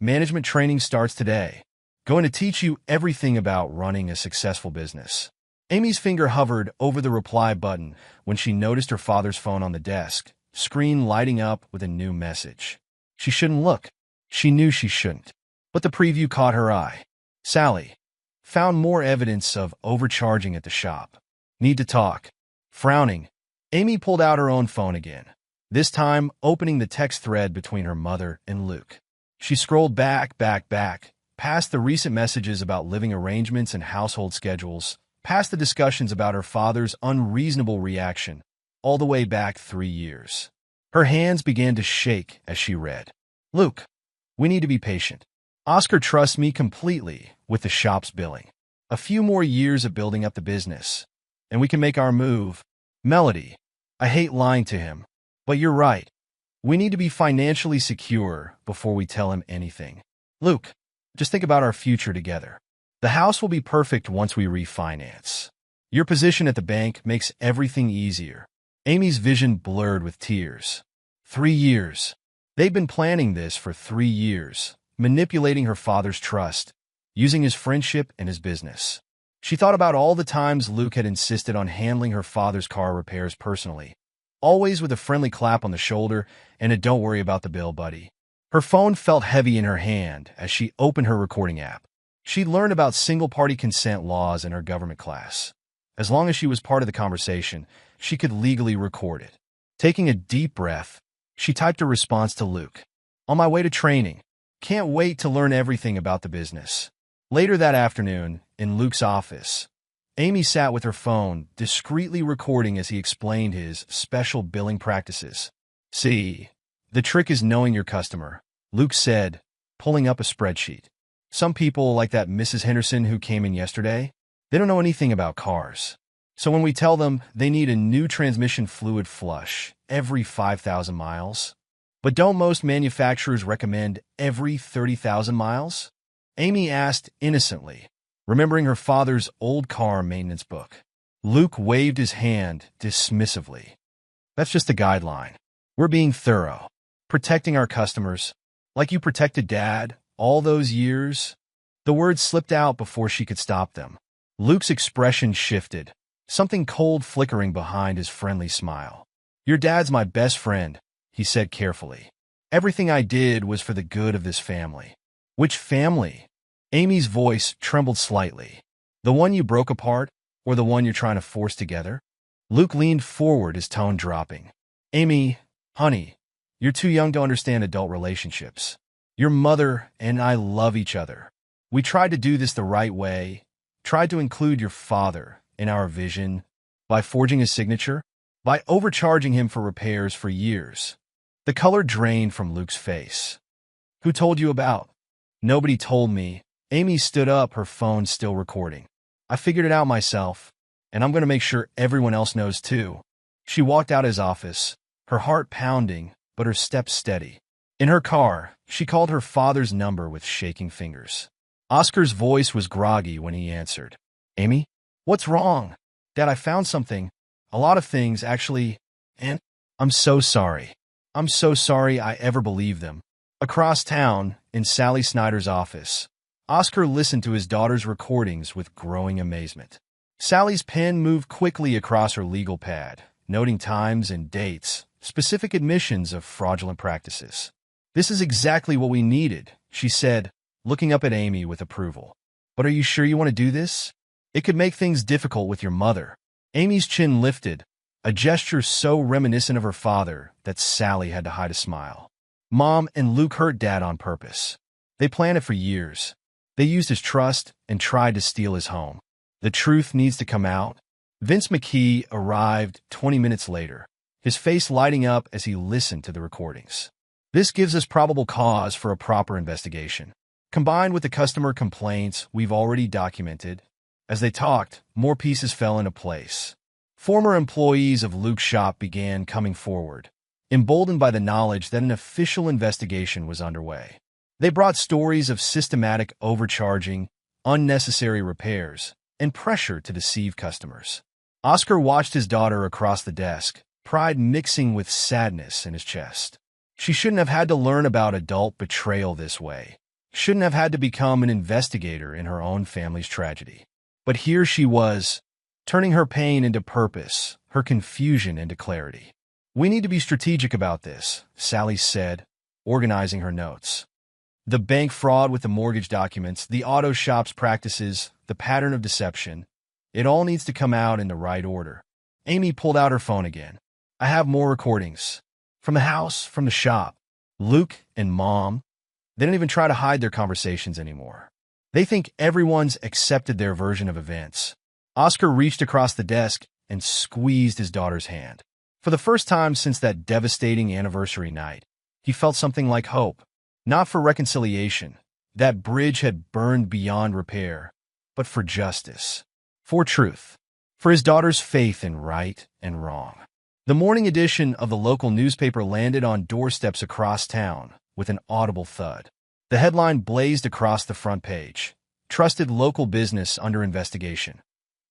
management training starts today. Going to teach you everything about running a successful business." Amy's finger hovered over the reply button when she noticed her father's phone on the desk, screen lighting up with a new message. She shouldn't look. She knew she shouldn't. But the preview caught her eye. Sally. Found more evidence of overcharging at the shop. Need to talk. Frowning, Amy pulled out her own phone again, this time opening the text thread between her mother and Luke. She scrolled back, past the recent messages about living arrangements and household schedules, past the discussions about her father's unreasonable reaction, all the way back 3 years. Her hands began to shake as she read. "Luke, we need to be patient. Oscar trusts me completely with the shop's billing. A few more years of building up the business, and we can make our move. Melody, I hate lying to him, but you're right. We need to be financially secure before we tell him anything. Luke, just think about our future together. The house will be perfect once we refinance. Your position at the bank makes everything easier." Amy's vision blurred with tears. 3 years. They'd been planning this for 3 years, manipulating her father's trust, using his friendship and his business. She thought about all the times Luke had insisted on handling her father's car repairs personally, always with a friendly clap on the shoulder and a "don't worry about the bill, buddy." Her phone felt heavy in her hand as she opened her recording app. She'd learned about single-party consent laws in her government class. As long as she was part of the conversation, she could legally record it. Taking a deep breath, she typed a response to Luke. "On my way to training. Can't wait to learn everything about the business." Later that afternoon, in Luke's office, Amy sat with her phone, discreetly recording as he explained his special billing practices. "See, the trick is knowing your customer," Luke said, pulling up a spreadsheet. "Some people, like that Mrs. Henderson who came in yesterday, they don't know anything about cars. So when we tell them they need a new transmission fluid flush every 5,000 miles, but don't most manufacturers recommend every 30,000 miles? Amy asked innocently, remembering her father's old car maintenance book. Luke waved his hand dismissively. "That's just a guideline. We're being thorough, protecting our customers, like you protected Dad all those years." The words slipped out before she could stop them. Luke's expression shifted, something cold flickering behind his friendly smile. "Your dad's my best friend," he said carefully. "Everything I did was for the good of this family." "Which family?" Amy's voice trembled slightly. "The one you broke apart, or the one you're trying to force together?" Luke leaned forward, his tone dropping. "Amy, honey, you're too young to understand adult relationships. Your mother and I love each other. We tried to do this the right way, tried to include your father in our vision, by forging his signature, by overcharging him for repairs for years." The color drained from Luke's face. "Who told you about?" "Nobody told me." Amy stood up, her phone still recording. "I figured it out myself, and I'm going to make sure everyone else knows too." She walked out his office, her heart pounding, but her steps steady. In her car, she called her father's number with shaking fingers. Oscar's voice was groggy when he answered. "Amy? What's wrong?" "Dad, I found something. A lot of things, actually. And I'm so sorry. I'm so sorry I ever believed them." Across town, in Sally Snyder's office, Oscar listened to his daughter's recordings with growing amazement. Sally's pen moved quickly across her legal pad, noting times and dates, specific admissions of fraudulent practices. "This is exactly what we needed," she said, looking up at Amy with approval. "But are you sure you want to do this? It could make things difficult with your mother." Amy's chin lifted, a gesture so reminiscent of her father that Sally had to hide a smile. "Mom and Luke hurt Dad on purpose. They planned it for years. They used his trust and tried to steal his home. The truth needs to come out." Vince McKee arrived 20 minutes later, his face lighting up as he listened to the recordings. "This gives us probable cause for a proper investigation. Combined with the customer complaints we've already documented." As they talked, more pieces fell into place. Former employees of Luke's shop began coming forward, emboldened by the knowledge that an official investigation was underway. They brought stories of systematic overcharging, unnecessary repairs, and pressure to deceive customers. Oscar watched his daughter across the desk, pride mixing with sadness in his chest. She shouldn't have had to learn about adult betrayal this way. Shouldn't have had to become an investigator in her own family's tragedy. But here she was, turning her pain into purpose, her confusion into clarity. "We need to be strategic about this," Sally said, organizing her notes. "The bank fraud with the mortgage documents, the auto shop's practices, the pattern of deception. It all needs to come out in the right order." Amy pulled out her phone again. "I have more recordings. From the house, from the shop. Luke and Mom, they don't even try to hide their conversations anymore. They think everyone's accepted their version of events." Oscar reached across the desk and squeezed his daughter's hand. For the first time since that devastating anniversary night, he felt something like hope. Not for reconciliation, that bridge had burned beyond repair, but for justice, for truth, for his daughter's faith in right and wrong. The morning edition of the local newspaper landed on doorsteps across town with an audible thud. The headline blazed across the front page: "Trusted local business under investigation.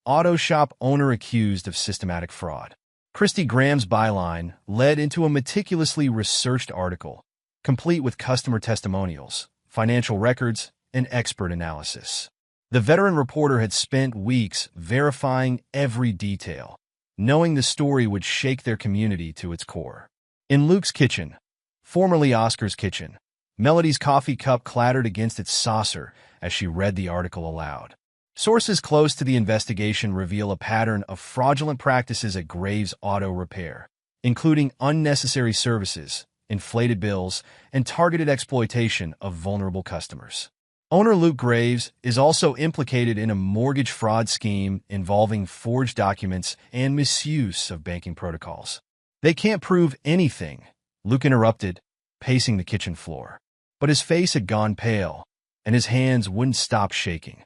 Auto shop owner accused of systematic fraud." Christy Graham's byline led into a meticulously researched article, complete with customer testimonials, financial records, and expert analysis. The veteran reporter had spent weeks verifying every detail, knowing the story would shake their community to its core. In Luke's kitchen, formerly Oscar's kitchen, Melody's coffee cup clattered against its saucer as she read the article aloud. Sources close to the investigation reveal a pattern of fraudulent practices at Graves Auto Repair, including unnecessary services, inflated bills, and targeted exploitation of vulnerable customers. Owner Luke Graves is also implicated in a mortgage fraud scheme involving forged documents and misuse of banking protocols. "They can't prove anything," Luke interrupted, pacing the kitchen floor. But his face had gone pale, and his hands wouldn't stop shaking.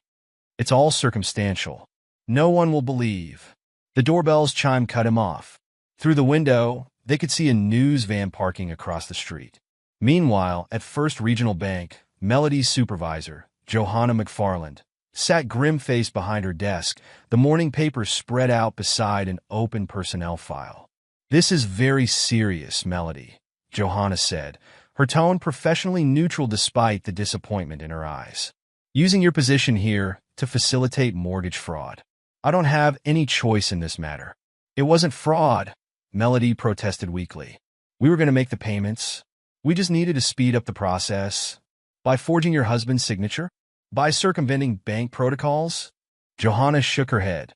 "It's all circumstantial. No one will believe." The doorbell's chime cut him off. Through the window, they could see a news van parking across the street. Meanwhile, at First Regional Bank, Melody's supervisor, Johanna McFarland, sat grim-faced behind her desk, the morning paper spread out beside an open personnel file. "This is very serious, Melody," Johanna said, her tone professionally neutral despite the disappointment in her eyes. "Using your position here to facilitate mortgage fraud. I don't have any choice in this matter." "It wasn't fraud," Melody protested weakly. "We were going to make the payments. We just needed to speed up the process. By forging your husband's signature? By circumventing bank protocols?" Johanna shook her head.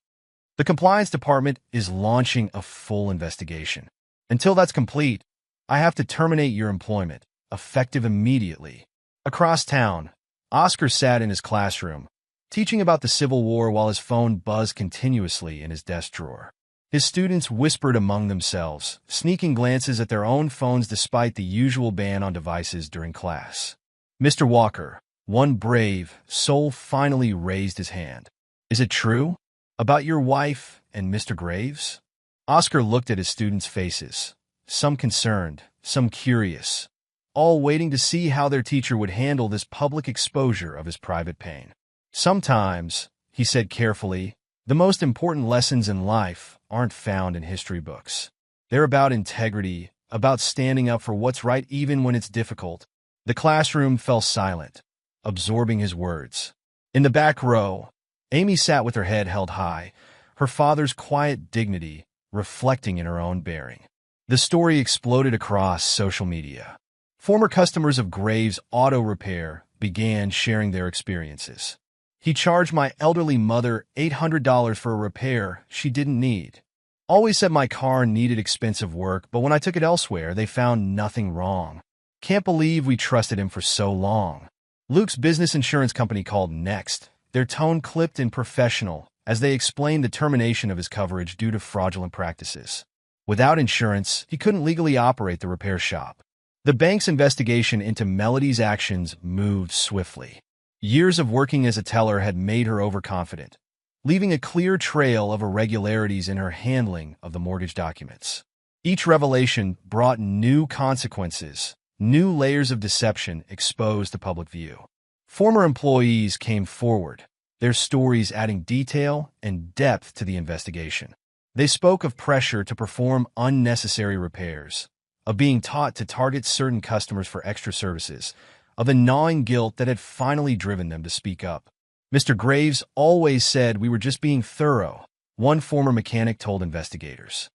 "The compliance department is launching a full investigation. Until that's complete, I have to terminate your employment, effective immediately." Across town, Oscar sat in his classroom, teaching about the Civil War while his phone buzzed continuously in his desk drawer. His students whispered among themselves, sneaking glances at their own phones despite the usual ban on devices during class. Mr. Walker, one brave soul, finally raised his hand. "Is it true? About your wife and Mr. Graves?" Oscar looked at his students' faces, some concerned, some curious, all waiting to see how their teacher would handle this public exposure of his private pain. Sometimes, he said carefully, the most important lessons in life aren't found in history books. They're about integrity, about standing up for what's right even when it's difficult. The classroom fell silent, absorbing his words. In the back row, Amy sat with her head held high, her father's quiet dignity reflecting in her own bearing. The story exploded across social media. Former customers of Graves Auto Repair began sharing their experiences. He charged my elderly mother $800 for a repair she didn't need. Always said my car needed expensive work, but when I took it elsewhere, they found nothing wrong. Can't believe we trusted him for so long. Luke's business insurance company called Next, their tone clipped and professional as they explained the termination of his coverage due to fraudulent practices. Without insurance, he couldn't legally operate the repair shop. The bank's investigation into Melody's actions moved swiftly. Years of working as a teller had made her overconfident, leaving a clear trail of irregularities in her handling of the mortgage documents. Each revelation brought new consequences, new layers of deception exposed to public view. Former employees came forward, their stories adding detail and depth to the investigation. They spoke of pressure to perform unnecessary repairs, of being taught to target certain customers for extra services, of the gnawing guilt that had finally driven them to speak up. Mr. Graves always said we were just being thorough, one former mechanic told investigators.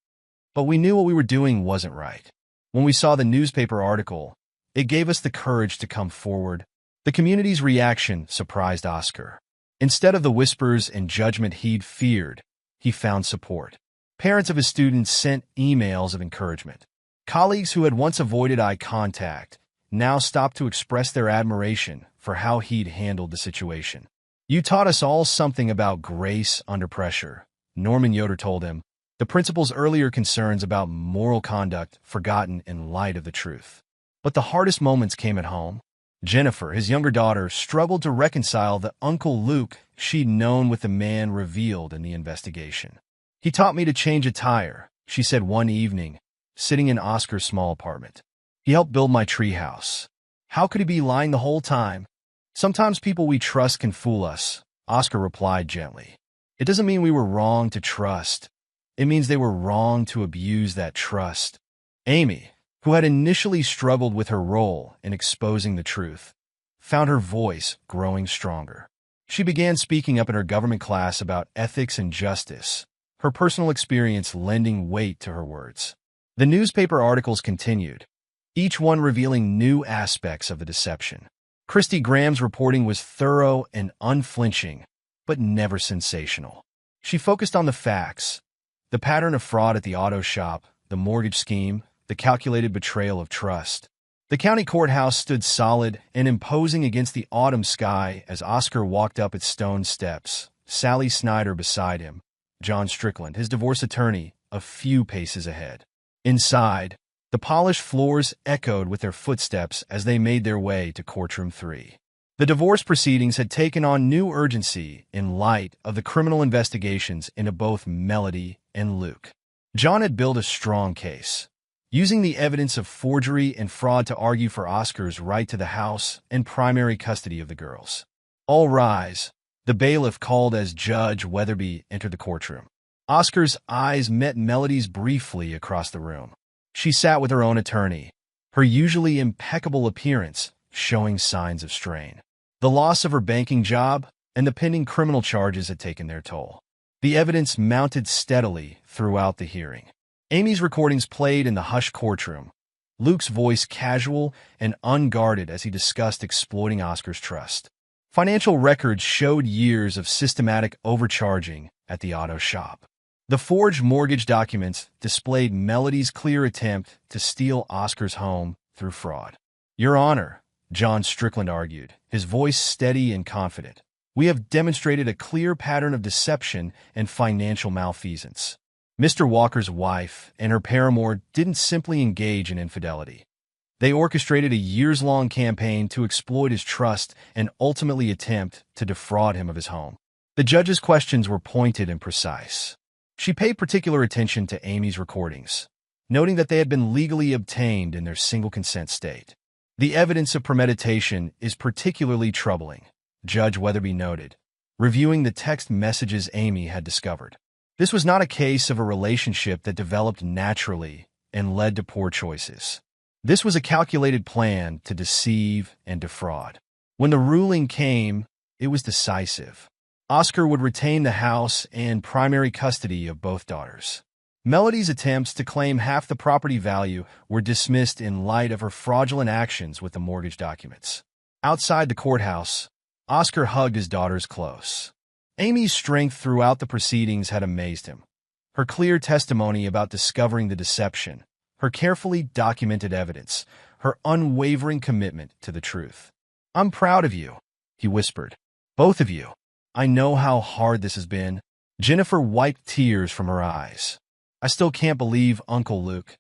But we knew what we were doing wasn't right. When we saw the newspaper article, it gave us the courage to come forward. The community's reaction surprised Oscar. Instead of the whispers and judgment he'd feared, he found support. Parents of his students sent emails of encouragement. Colleagues who had once avoided eye contact now stopped to express their admiration for how he'd handled the situation. You taught us all something about grace under pressure, Norman Yoder told him, the principal's earlier concerns about moral conduct forgotten in light of the truth. But the hardest moments came at home. Jennifer, his younger daughter, struggled to reconcile the Uncle Luke she'd known with the man revealed in the investigation. He taught me to change a tire, she said one evening, sitting in Oscar's small apartment. He helped build my treehouse. How could he be lying the whole time? Sometimes people we trust can fool us, Oscar replied gently. It doesn't mean we were wrong to trust. It means they were wrong to abuse that trust. Amy, who had initially struggled with her role in exposing the truth, found her voice growing stronger. She began speaking up in her government class about ethics and justice, her personal experience lending weight to her words. The newspaper articles continued, each one revealing new aspects of the deception. Christy Graham's reporting was thorough and unflinching, but never sensational. She focused on the facts, the pattern of fraud at the auto shop, the mortgage scheme, the calculated betrayal of trust. The county courthouse stood solid and imposing against the autumn sky as Oscar walked up its stone steps, Sally Snyder beside him, John Strickland, his divorce attorney, a few paces ahead. Inside, the polished floors echoed with their footsteps as they made their way to Courtroom 3. The divorce proceedings had taken on new urgency in light of the criminal investigations into both Melody and Luke. John had built a strong case, using the evidence of forgery and fraud to argue for Oscar's right to the house and primary custody of the girls. All rise, the bailiff called as Judge Weatherby entered the courtroom. Oscar's eyes met Melody's briefly across the room. She sat with her own attorney, her usually impeccable appearance showing signs of strain. The loss of her banking job and the pending criminal charges had taken their toll. The evidence mounted steadily throughout the hearing. Amy's recordings played in the hushed courtroom, Luke's voice casual and unguarded as he discussed exploiting Oscar's trust. Financial records showed years of systematic overcharging at the auto shop. The forged mortgage documents displayed Melody's clear attempt to steal Oscar's home through fraud. Your Honor, John Strickland argued, his voice steady and confident, we have demonstrated a clear pattern of deception and financial malfeasance. Mr. Walker's wife and her paramour didn't simply engage in infidelity. They orchestrated a years-long campaign to exploit his trust and ultimately attempt to defraud him of his home. The judge's questions were pointed and precise. She paid particular attention to Amy's recordings, noting that they had been legally obtained in their single consent state. The evidence of premeditation is particularly troubling, Judge Weatherby noted, reviewing the text messages Amy had discovered. This was not a case of a relationship that developed naturally and led to poor choices. This was a calculated plan to deceive and defraud. When the ruling came, it was decisive. Oscar would retain the house and primary custody of both daughters. Melody's attempts to claim half the property value were dismissed in light of her fraudulent actions with the mortgage documents. Outside the courthouse, Oscar hugged his daughters close. Amy's strength throughout the proceedings had amazed him. Her clear testimony about discovering the deception, her carefully documented evidence, her unwavering commitment to the truth. "I'm proud of you," he whispered. "Both of you. I know how hard this has been." Jennifer wiped tears from her eyes. "I still can't believe, Uncle Luke,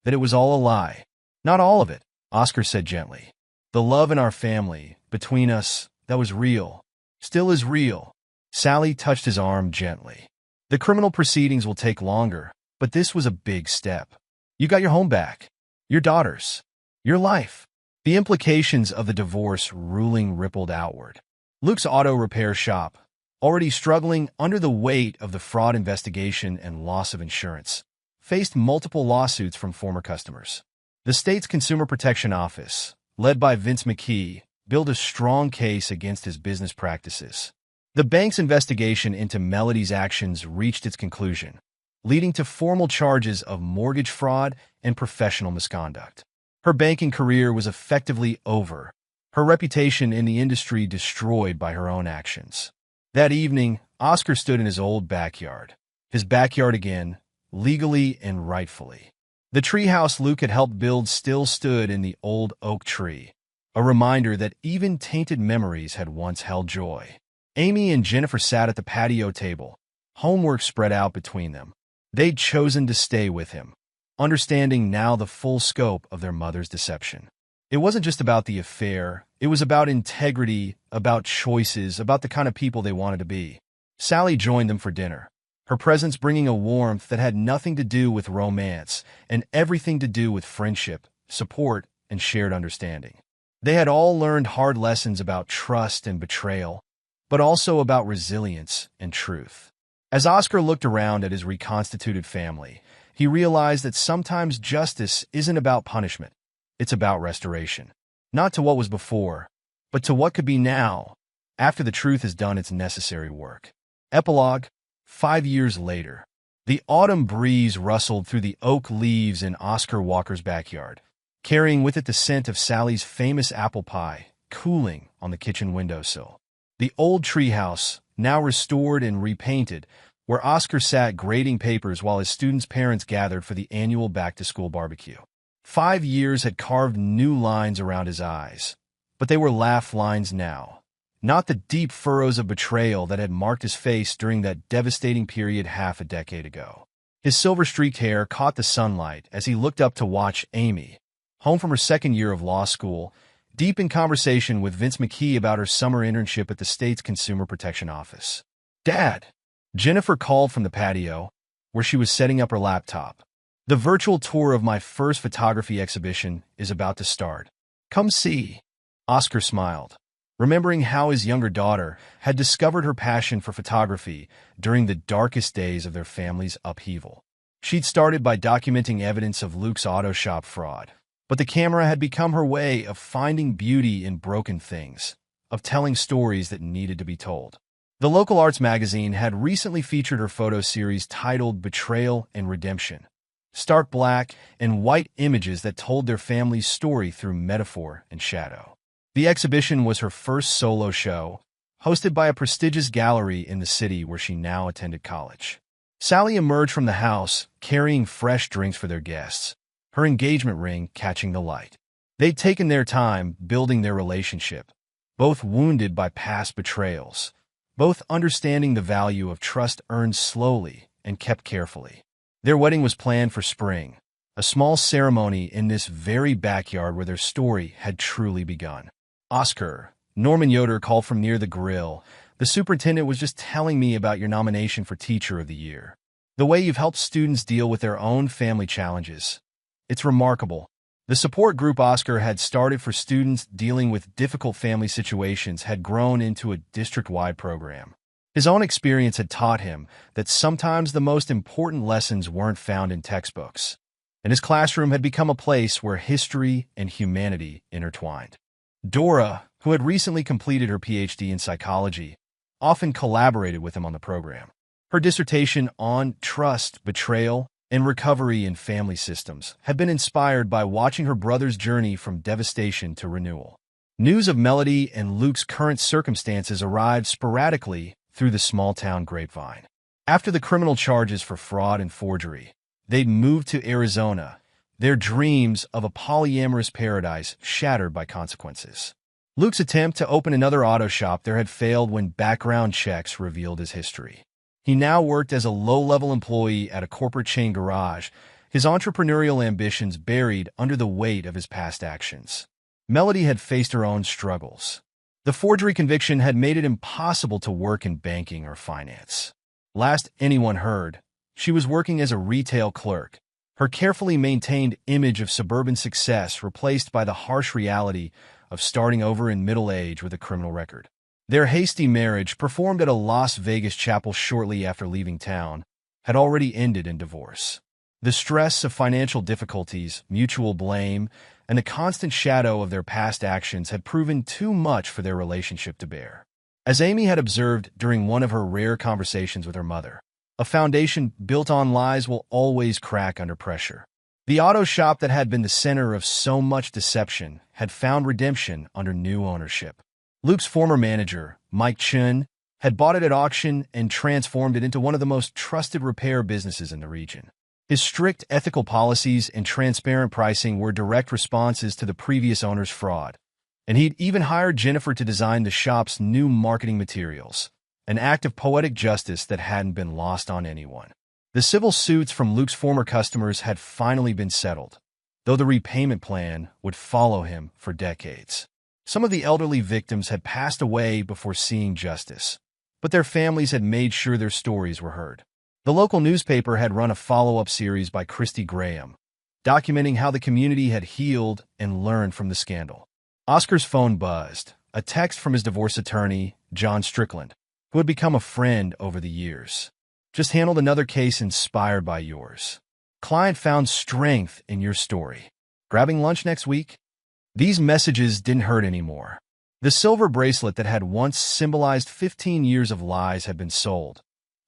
that it was all a lie." "Not all of it," Oscar said gently. "The love in our family, between us, that was real, still is real." Sally touched his arm gently. "The criminal proceedings will take longer, but this was a big step. You got your home back, your daughters, your life." The implications of the divorce ruling rippled outward. Luke's auto repair shop, already struggling under the weight of the fraud investigation and loss of insurance, faced multiple lawsuits from former customers. The state's Consumer Protection Office, led by Vince McKee, built a strong case against his business practices. The bank's investigation into Melody's actions reached its conclusion, leading to formal charges of mortgage fraud and professional misconduct. Her banking career was effectively over, her reputation in the industry destroyed by her own actions. That evening, Oscar stood in his old backyard. His backyard again, legally and rightfully. The treehouse Luke had helped build still stood in the old oak tree, a reminder that even tainted memories had once held joy. Amy and Jennifer sat at the patio table, homework spread out between them. They'd chosen to stay with him, understanding now the full scope of their mother's deception. It wasn't just about the affair, it was about integrity, about choices, about the kind of people they wanted to be. Sally joined them for dinner, her presence bringing a warmth that had nothing to do with romance and everything to do with friendship, support, and shared understanding. They had all learned hard lessons about trust and betrayal, but also about resilience and truth. As Oscar looked around at his reconstituted family, he realized that sometimes justice isn't about punishment. It's about restoration. Not to what was before, but to what could be now, after the truth has done its necessary work. Epilogue, 5 years later. The autumn breeze rustled through the oak leaves in Oscar Walker's backyard, carrying with it the scent of Sally's famous apple pie, cooling on the kitchen windowsill. The old treehouse, now restored and repainted, where Oscar sat grading papers while his students' parents gathered for the annual back-to-school barbecue. 5 years had carved new lines around his eyes, but they were laugh lines now, not the deep furrows of betrayal that had marked his face during that devastating period half a decade ago. His silver-streaked hair caught the sunlight as he looked up to watch Amy, home from her second year of law school, deep in conversation with Vince McKee about her summer internship at the state's Consumer Protection Office. "Dad!" Jennifer called from the patio, where she was setting up her laptop. "The virtual tour of my first photography exhibition is about to start. Come see." Oscar smiled, remembering how his younger daughter had discovered her passion for photography during the darkest days of their family's upheaval. She'd started by documenting evidence of Luke's auto shop fraud, but the camera had become her way of finding beauty in broken things, of telling stories that needed to be told. The local arts magazine had recently featured her photo series titled Betrayal and Redemption, stark black and white images that told their family's story through metaphor and shadow. The exhibition was her first solo show, hosted by a prestigious gallery in the city where she now attended college. Sally emerged from the house, carrying fresh drinks for their guests, her engagement ring catching the light. They'd taken their time building their relationship, both wounded by past betrayals, both understanding the value of trust earned slowly and kept carefully. Their wedding was planned for spring, a small ceremony in this very backyard where their story had truly begun. "Oscar," Norman Yoder called from near the grill, "the superintendent was just telling me about your nomination for Teacher of the Year." The way you've helped students deal with their own family challenges. It's remarkable. The support group Oscar had started for students dealing with difficult family situations had grown into a district-wide program. His own experience had taught him that sometimes the most important lessons weren't found in textbooks, and his classroom had become a place where history and humanity intertwined. Dora, who had recently completed her PhD in psychology, often collaborated with him on the program. Her dissertation on trust, betrayal, and recovery in family systems had been inspired by watching her brother's journey from devastation to renewal. News of Melody and Luke's current circumstances arrived sporadically through the small-town grapevine. After the criminal charges for fraud and forgery, they'd moved to Arizona, their dreams of a polyamorous paradise shattered by consequences. Luke's attempt to open another auto shop there had failed when background checks revealed his history. He now worked as a low-level employee at a corporate chain garage, his entrepreneurial ambitions buried under the weight of his past actions. Melody had faced her own struggles. The forgery conviction had made it impossible to work in banking or finance. Last anyone heard, she was working as a retail clerk, her carefully maintained image of suburban success replaced by the harsh reality of starting over in middle age with a criminal record. Their hasty marriage, performed at a Las Vegas chapel shortly after leaving town, had already ended in divorce. The stress of financial difficulties, mutual blame, and the constant shadow of their past actions had proven too much for their relationship to bear. As Amy had observed during one of her rare conversations with her mother, a foundation built on lies will always crack under pressure. The auto shop that had been the center of so much deception had found redemption under new ownership. Luke's former manager, Mike Chun, had bought it at auction and transformed it into one of the most trusted repair businesses in the region. His strict ethical policies and transparent pricing were direct responses to the previous owner's fraud, and he'd even hired Jennifer to design the shop's new marketing materials, an act of poetic justice that hadn't been lost on anyone. The civil suits from Luke's former customers had finally been settled, though the repayment plan would follow him for decades. Some of the elderly victims had passed away before seeing justice, but their families had made sure their stories were heard. The local newspaper had run a follow-up series by Christy Graham, documenting how the community had healed and learned from the scandal. Oscar's phone buzzed, a text from his divorce attorney, John Strickland, who had become a friend over the years. Just handled another case inspired by yours. Client found strength in your story. Grabbing lunch next week? These messages didn't hurt anymore. The silver bracelet that had once symbolized 15 years of lies had been sold.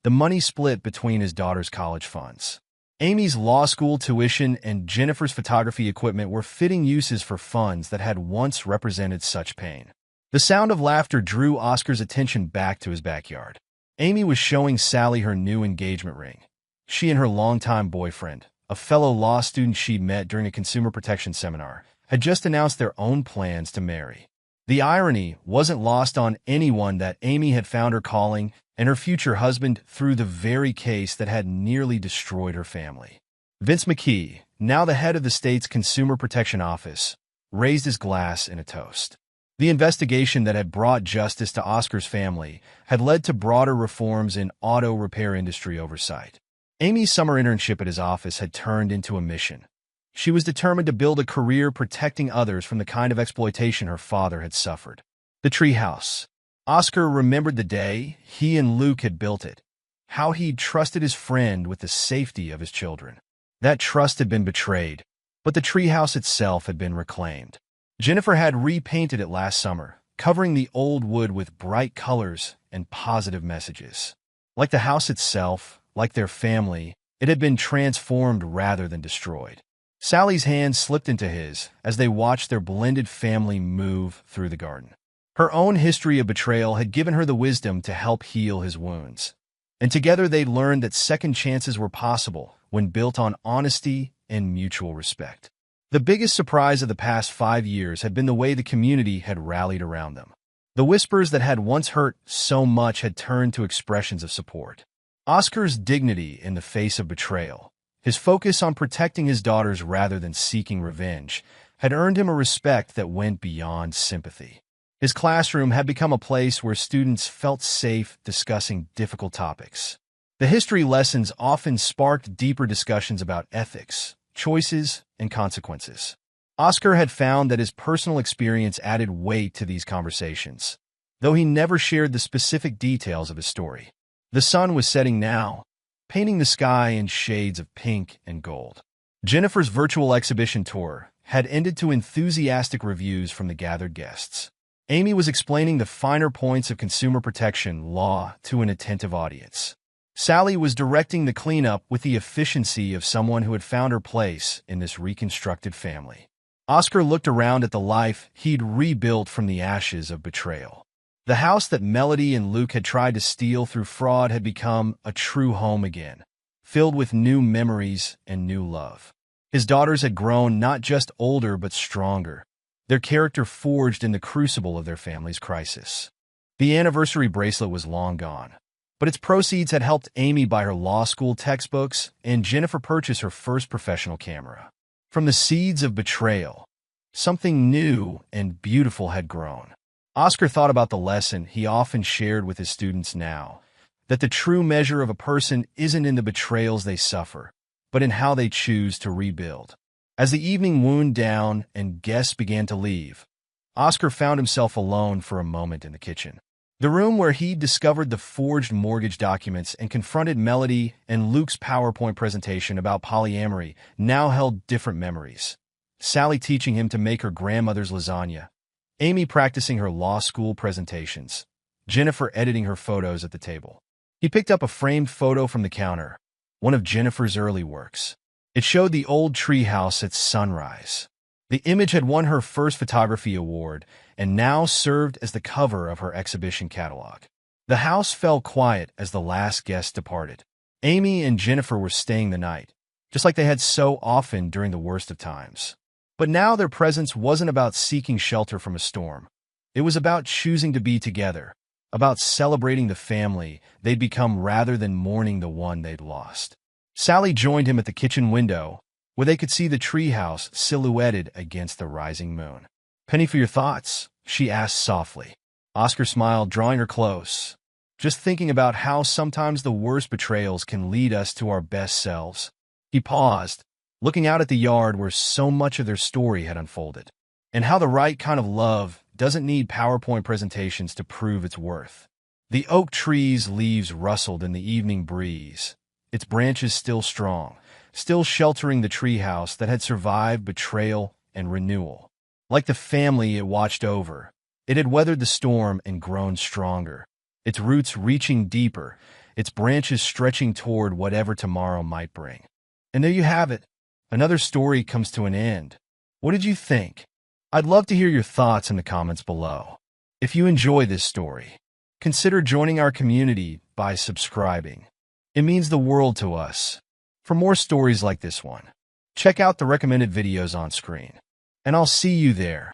The money split between his daughter's college funds. Amy's law school tuition and Jennifer's photography equipment were fitting uses for funds that had once represented such pain. The sound of laughter drew Oscar's attention back to his backyard. Amy was showing Sally her new engagement ring. She and her longtime boyfriend, a fellow law student she'd met during a consumer protection seminar, had just announced their own plans to marry. The irony wasn't lost on anyone that Amy had found her calling and her future husband through the very case that had nearly destroyed her family. Vince McKee, now the head of the state's Consumer Protection Office, raised his glass in a toast. The investigation that had brought justice to Oscar's family had led to broader reforms in auto repair industry oversight. Amy's summer internship at his office had turned into a mission. She was determined to build a career protecting others from the kind of exploitation her father had suffered. The treehouse. Oscar remembered the day he and Luke had built it, how he'd trusted his friend with the safety of his children. That trust had been betrayed, but the treehouse itself had been reclaimed. Jennifer had repainted it last summer, covering the old wood with bright colors and positive messages. Like the house itself, like their family, it had been transformed rather than destroyed. Sally's hand slipped into his as they watched their blended family move through the garden. Her own history of betrayal had given her the wisdom to help heal his wounds. And together they learned that second chances were possible when built on honesty and mutual respect. The biggest surprise of the past 5 years had been the way the community had rallied around them. The whispers that had once hurt so much had turned to expressions of support. Oscar's dignity in the face of betrayal, his focus on protecting his daughters rather than seeking revenge, had earned him a respect that went beyond sympathy. His classroom had become a place where students felt safe discussing difficult topics. The history lessons often sparked deeper discussions about ethics, choices, and consequences. Oscar had found that his personal experience added weight to these conversations, though he never shared the specific details of his story. The sun was setting now, painting the sky in shades of pink and gold. Jennifer's virtual exhibition tour had ended to enthusiastic reviews from the gathered guests. Amy was explaining the finer points of consumer protection law to an attentive audience. Sally was directing the cleanup with the efficiency of someone who had found her place in this reconstructed family. Oscar looked around at the life he'd rebuilt from the ashes of betrayal. The house that Melody and Luke had tried to steal through fraud had become a true home again, filled with new memories and new love. His daughters had grown not just older but stronger, their character forged in the crucible of their family's crisis. The anniversary bracelet was long gone, but its proceeds had helped Amy buy her law school textbooks and Jennifer purchase her first professional camera. From the seeds of betrayal, something new and beautiful had grown. Oscar thought about the lesson he often shared with his students now, that the true measure of a person isn't in the betrayals they suffer, but in how they choose to rebuild. As the evening wound down and guests began to leave, Oscar found himself alone for a moment in the kitchen. The room where he'd discovered the forged mortgage documents and confronted Melody and Luke's PowerPoint presentation about polyamory now held different memories. Sally teaching him to make her grandmother's lasagna, Amy practicing her law school presentations, Jennifer editing her photos at the table. He picked up a framed photo from the counter, one of Jennifer's early works. It showed the old treehouse at sunrise. The image had won her first photography award and now served as the cover of her exhibition catalog. The house fell quiet as the last guest departed. Amy and Jennifer were staying the night, just like they had so often during the worst of times. But now their presence wasn't about seeking shelter from a storm. It was about choosing to be together, about celebrating the family they'd become rather than mourning the one they'd lost. Sally joined him at the kitchen window, where they could see the treehouse silhouetted against the rising moon. "Penny for your thoughts?" she asked softly. Oscar smiled, drawing her close. "Just thinking about how sometimes the worst betrayals can lead us to our best selves." He paused, looking out at the yard where so much of their story had unfolded, and how the right kind of love doesn't need PowerPoint presentations to prove its worth. The oak tree's leaves rustled in the evening breeze, its branches still strong, still sheltering the treehouse that had survived betrayal and renewal. Like the family it watched over, it had weathered the storm and grown stronger, its roots reaching deeper, its branches stretching toward whatever tomorrow might bring. And there you have it. Another story comes to an end. What did you think? I'd love to hear your thoughts in the comments below. If you enjoy this story, consider joining our community by subscribing. It means the world to us. For more stories like this one, check out the recommended videos on screen. And I'll see you there.